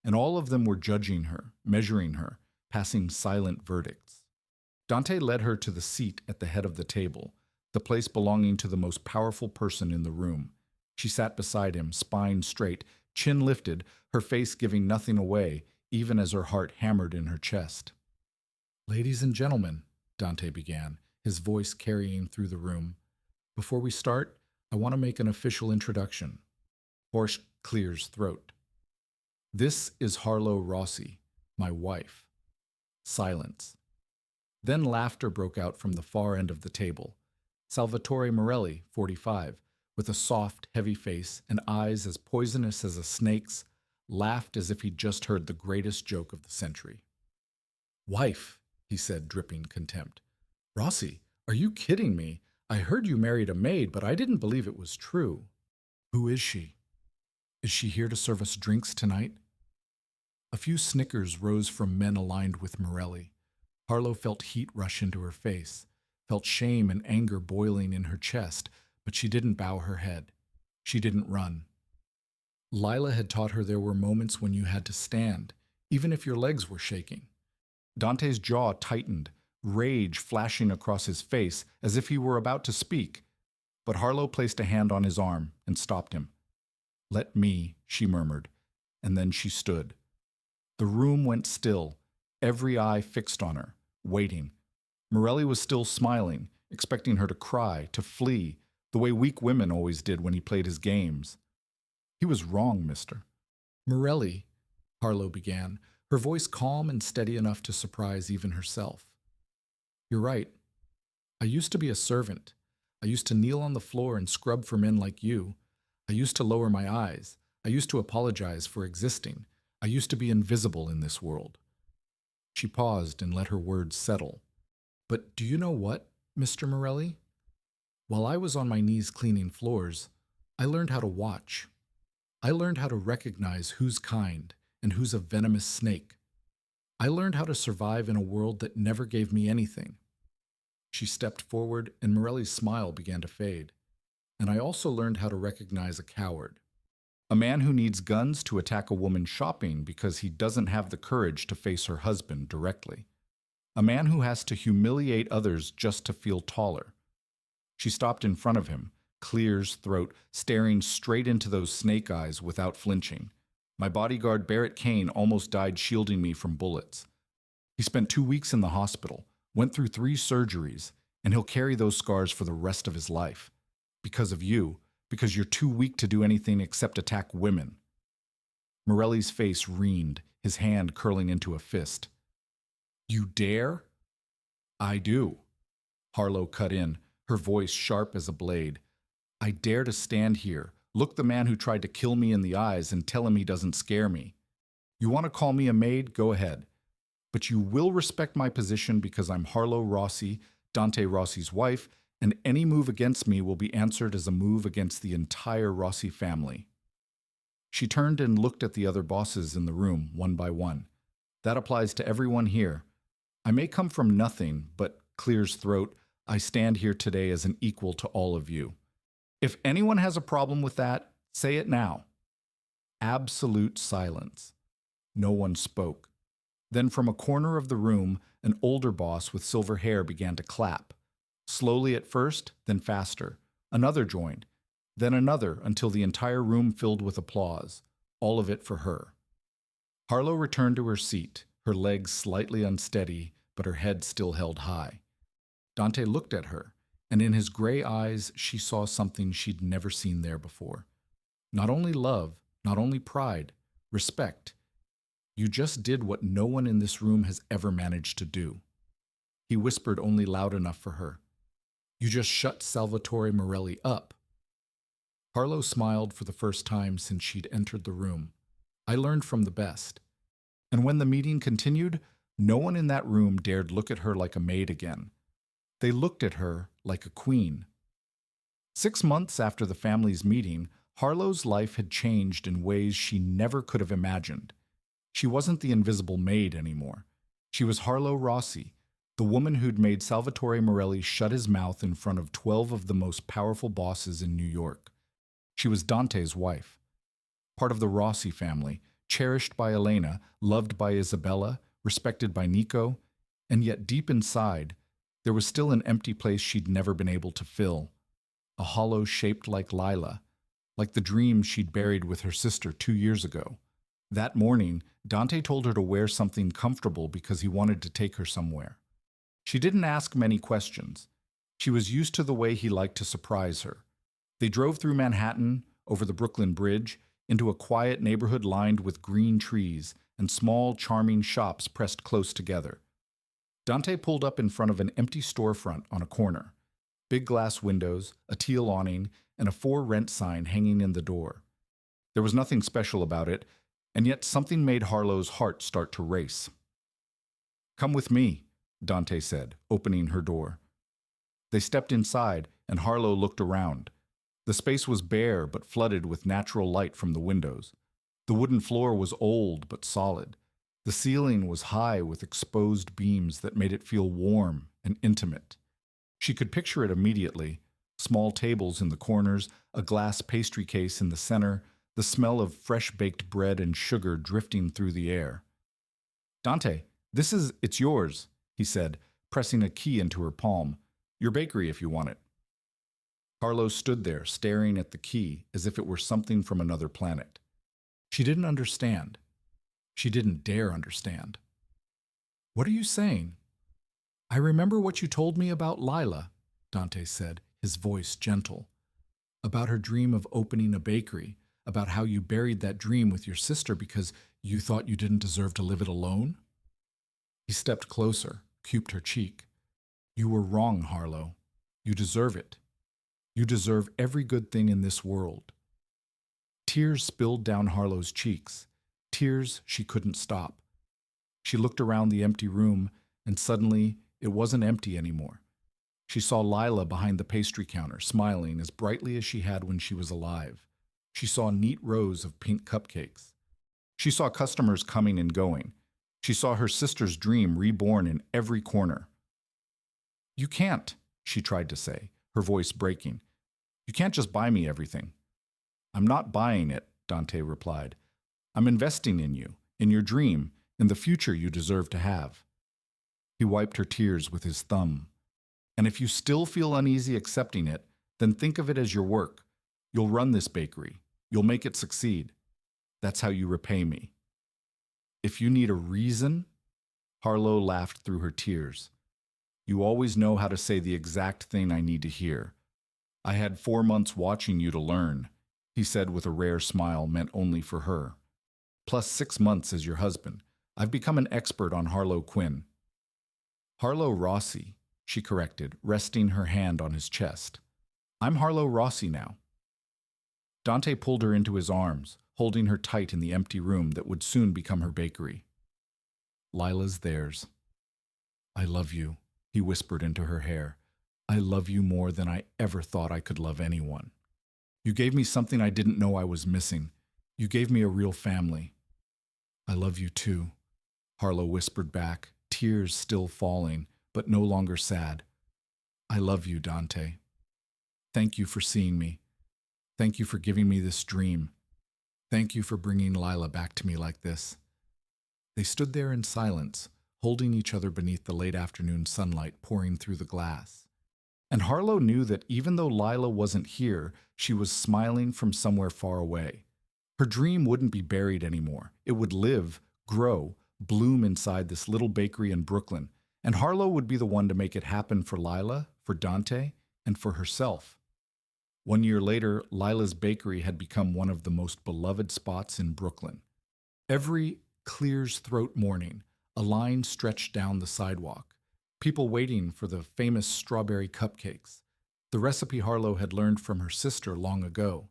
and all of them were judging her, measuring her, passing silent verdicts. Dante led her to the seat at the head of the table, the place belonging to the most powerful person in the room. She sat beside him, spine straight, chin lifted, her face giving nothing away, even as her heart hammered in her chest. "Ladies and gentlemen," Dante began, his voice carrying through the room, "before we start, I want to make an official introduction." Hoarse clears throat. "This is Harlow Rossi, my wife." Silence. Then laughter broke out from the far end of the table. Salvatore Morelli, 45, with a soft, heavy face and eyes as poisonous as a snake's, laughed as if he'd just heard the greatest joke of the century. "Wife," he said, dripping contempt. "Rossi, are you kidding me? I heard you married a maid, but I didn't believe it was true." "Who is she? Is she here to serve us drinks tonight?" A few snickers rose from men aligned with Morelli. Harlow felt heat rush into her face, felt shame and anger boiling in her chest, but she didn't bow her head. She didn't run. Lila had taught her there were moments when you had to stand, even if your legs were shaking. Dante's jaw tightened, rage flashing across his face as if he were about to speak. But Harlow placed a hand on his arm and stopped him. "Let me," she murmured, and then she stood. The room went still, every eye fixed on her, waiting. Morelli was still smiling, expecting her to cry, to flee, the way weak women always did when he played his games. He was wrong, mister. Morelli, Harlow began, her voice calm and steady enough to surprise even herself. You're right. I used to be a servant. I used to kneel on the floor and scrub for men like you. I used to lower my eyes. I used to apologize for existing. I used to be invisible in this world. She paused and let her words settle. But do you know what, Mr. Morelli? While I was on my knees cleaning floors, I learned how to watch. I learned how to recognize who's kind and who's a venomous snake. I learned how to survive in a world that never gave me anything. She stepped forward, and Morelli's smile began to fade. And I also learned how to recognize a coward. A man who needs guns to attack a woman shopping because he doesn't have the courage to face her husband directly. A man who has to humiliate others just to feel taller. She stopped in front of him, Clear's throat, staring straight into those snake eyes without flinching. My bodyguard Barrett Kane almost died shielding me from bullets. He spent 2 weeks in the hospital, went through 3 surgeries, and he'll carry those scars for the rest of his life. Because of you, because you're too weak to do anything except attack women. Morelli's face reened, his hand curling into a fist. You dare? I do. Harlow cut in, her voice sharp as a blade. I dare to stand here, look the man who tried to kill me in the eyes and tell him he doesn't scare me. You want to call me a maid? Go ahead. But you will respect my position because I'm Harlow Rossi, Dante Rossi's wife, and any move against me will be answered as a move against the entire Rossi family. She turned and looked at the other bosses in the room, one by one. That applies to everyone here. I may come from nothing, but, Clear's throat, I stand here today as an equal to all of you. If anyone has a problem with that, say it now. Absolute silence. No one spoke. Then from a corner of the room, an older boss with silver hair began to clap. Slowly at first, then faster. Another joined, then another until the entire room filled with applause, all of it for her. Harlow returned to her seat, her legs slightly unsteady, but her head still held high. Dante looked at her, and in his gray eyes she saw something she'd never seen there before. Not only love, not only pride, respect. You just did what no one in this room has ever managed to do. He whispered only loud enough for her. You just shut Salvatore Morelli up. Harlow smiled for the first time since she'd entered the room. I learned from the best. And when the meeting continued, no one in that room dared look at her like a maid again. They looked at her like a queen. 6 months after the family's meeting, Harlow's life had changed in ways she never could have imagined. She wasn't the invisible maid anymore. She was Harlow Rossi, the woman who'd made Salvatore Morelli shut his mouth in front of 12 of the most powerful bosses in New York. She was Dante's wife. Part of the Rossi family, cherished by Elena, loved by Isabella, respected by Nico, and yet deep inside, there was still an empty place she'd never been able to fill. A hollow shaped like Lila, like the dream she'd buried with her sister 2 years ago. That morning, Dante told her to wear something comfortable because he wanted to take her somewhere. She didn't ask many questions. She was used to the way he liked to surprise her. They drove through Manhattan, over the Brooklyn Bridge, into a quiet neighborhood lined with green trees and small, charming shops pressed close together. Dante pulled up in front of an empty storefront on a corner. Big glass windows, a teal awning, and a for rent sign hanging in the door. There was nothing special about it, and yet something made Harlow's heart start to race. Come with me, Dante said, opening her door. They stepped inside, and Harlow looked around. The space was bare but flooded with natural light from the windows. The wooden floor was old but solid. The ceiling was high with exposed beams that made it feel warm and intimate. She could picture it immediately. Small tables in the corners, a glass pastry case in the center, the smell of fresh-baked bread and sugar drifting through the air. Dante, it's yours, he said, pressing a key into her palm. Your bakery if you want it. Harlow stood there, staring at the key as if it were something from another planet. She didn't understand. She didn't dare understand. What are you saying? I remember what you told me about Lila, Dante said, his voice gentle. about her dream of opening a bakery, about how you buried that dream with your sister because you thought you didn't deserve to live it alone? He stepped closer, cuped her cheek. You were wrong, Harlow. You deserve it. You deserve every good thing in this world. Tears spilled down Harlow's cheeks, tears she couldn't stop. She looked around the empty room, and suddenly it wasn't empty anymore. She saw Lila behind the pastry counter, smiling as brightly as she had when she was alive. She saw neat rows of pink cupcakes. She saw customers coming and going. She saw her sister's dream reborn in every corner. You can't, she tried to say, her voice breaking. You can't just buy me everything. I'm not buying it, Dante replied. I'm investing in you, in your dream, in the future you deserve to have. He wiped her tears with his thumb. And if you still feel uneasy accepting it, then think of it as your work. You'll run this bakery. You'll make it succeed. That's how you repay me. If you need a reason, Harlow laughed through her tears. You always know how to say the exact thing I need to hear. I had 4 months watching you to learn, he said with a rare smile meant only for her. Plus 6 months as your husband. I've become an expert on Harlow Quinn. Harlow Rossi, she corrected, resting her hand on his chest. I'm Harlow Rossi now. Dante pulled her into his arms, holding her tight in the empty room that would soon become her bakery. Lila's theirs. I love you, he whispered into her hair. I love you more than I ever thought I could love anyone. You gave me something I didn't know I was missing. You gave me a real family. I love you too, Harlow whispered back, tears still falling, but no longer sad. I love you, Dante. Thank you for seeing me. Thank you for giving me this dream. Thank you for bringing Lila back to me like this. They stood there in silence, holding each other beneath the late afternoon sunlight pouring through the glass. And Harlow knew that even though Lila wasn't here, she was smiling from somewhere far away. Her dream wouldn't be buried anymore. It would live, grow, bloom inside this little bakery in Brooklyn, and Harlow would be the one to make it happen for Lila, for Dante, and for herself. 1 year later, Lila's bakery had become one of the most beloved spots in Brooklyn. Every clear's throat morning, a line stretched down the sidewalk, people waiting for the famous strawberry cupcakes, the recipe Harlow had learned from her sister long ago.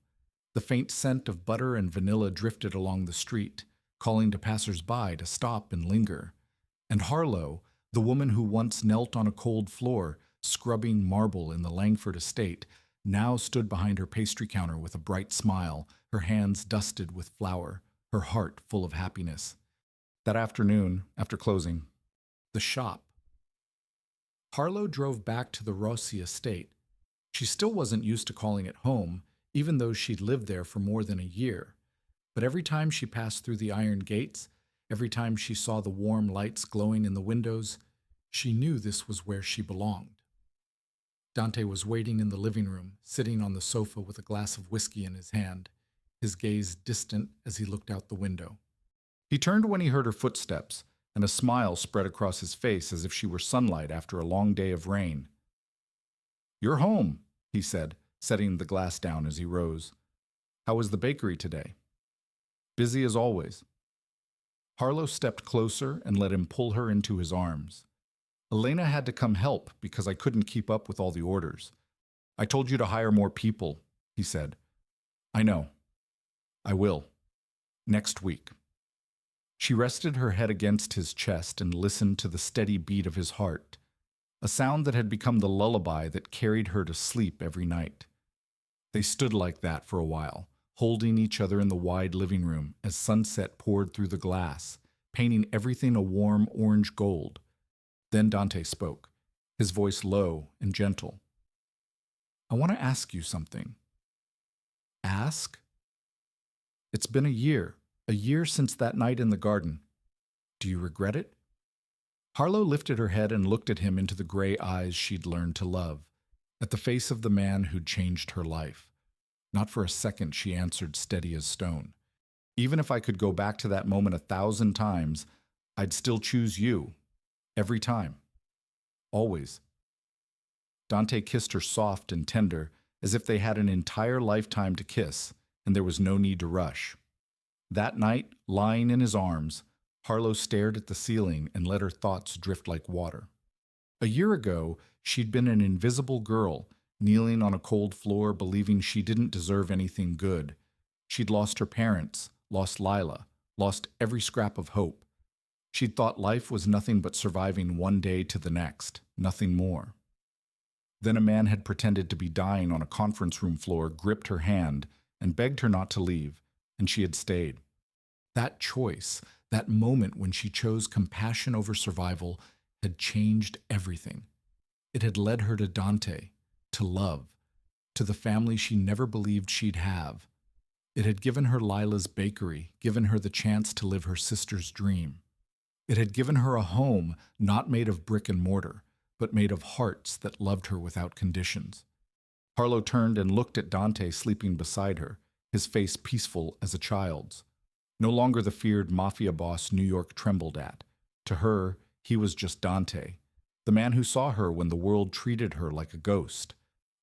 The faint scent of butter and vanilla drifted along the street, calling to passers-by to stop and linger. And Harlow, the woman who once knelt on a cold floor, scrubbing marble in the Langford estate, now stood behind her pastry counter with a bright smile, her hands dusted with flour, her heart full of happiness. That afternoon, after closing, the shop. Harlow drove back to the Rossi estate. She still wasn't used to calling it home, even though she'd lived there for more than a year. But every time she passed through the iron gates, every time she saw the warm lights glowing in the windows, she knew this was where she belonged. Dante was waiting in the living room, sitting on the sofa with a glass of whiskey in his hand, his gaze distant as he looked out the window. He turned when he heard her footsteps, and a smile spread across his face as if she were sunlight after a long day of rain. You're home, he said, setting the glass down as he rose. How was the bakery today? Busy as always. Harlow stepped closer and let him pull her into his arms. Elena had to come help because I couldn't keep up with all the orders. I told you to hire more people, he said. I know. I will. Next week. She rested her head against his chest and listened to the steady beat of his heart, a sound that had become the lullaby that carried her to sleep every night. They stood like that for a while, holding each other in the wide living room as sunset poured through the glass, painting everything a warm orange gold. Then Dante spoke, his voice low and gentle. I want to ask you something. Ask? It's been a year since that night in the garden. Do you regret it? Harlow lifted her head and looked at him into the gray eyes she'd learned to love, at the face of the man who'd changed her life. Not for a second, she answered, steady as stone. Even if I could go back to that moment 1,000 times, I'd still choose you. Every time. Always. Dante kissed her soft and tender, as if they had an entire lifetime to kiss, and there was no need to rush. That night, lying in his arms, Harlow stared at the ceiling and let her thoughts drift like water. A year ago, she'd been an invisible girl, kneeling on a cold floor, believing she didn't deserve anything good. She'd lost her parents, lost Lila, lost every scrap of hope. She'd thought life was nothing but surviving one day to the next, nothing more. Then a man had pretended to be dying on a conference room floor, gripped her hand, and begged her not to leave, and she had stayed. That choice, that moment when she chose compassion over survival, had changed everything. It had led her to Dante, to love, to the family she never believed she'd have. It had given her Lila's bakery, given her the chance to live her sister's dream. It had given her a home not made of brick and mortar, but made of hearts that loved her without conditions. Harlow turned and looked at Dante sleeping beside her, his face peaceful as a child's. No longer the feared Mafia boss New York trembled at. To her, he was just Dante, the man who saw her when the world treated her like a ghost,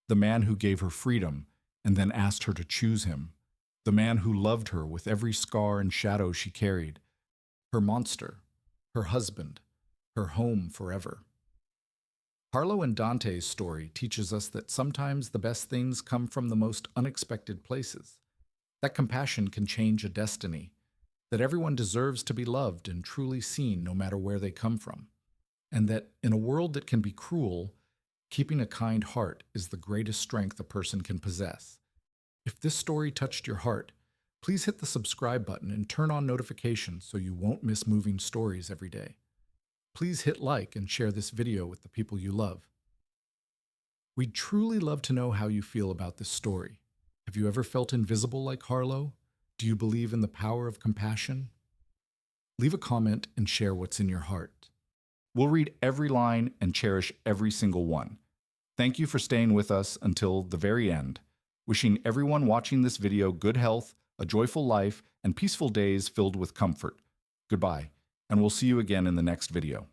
the man who gave her freedom and then asked her to choose him, the man who loved her with every scar and shadow she carried, her monster, her husband, her home forever. Harlow and Dante's story teaches us that sometimes the best things come from the most unexpected places, that compassion can change a destiny, that everyone deserves to be loved and truly seen no matter where they come from, and that in a world that can be cruel, keeping a kind heart is the greatest strength a person can possess. If this story touched your heart, please hit the subscribe button and turn on notifications so you won't miss moving stories every day. Please hit like and share this video with the people you love. We'd truly love to know how you feel about this story. Have you ever felt invisible like Harlow? Do you believe in the power of compassion? Leave a comment and share what's in your heart. We'll read every line and cherish every single one. Thank you for staying with us until the very end. Wishing everyone watching this video good health, a joyful life, and peaceful days filled with comfort. Goodbye, and we'll see you again in the next video.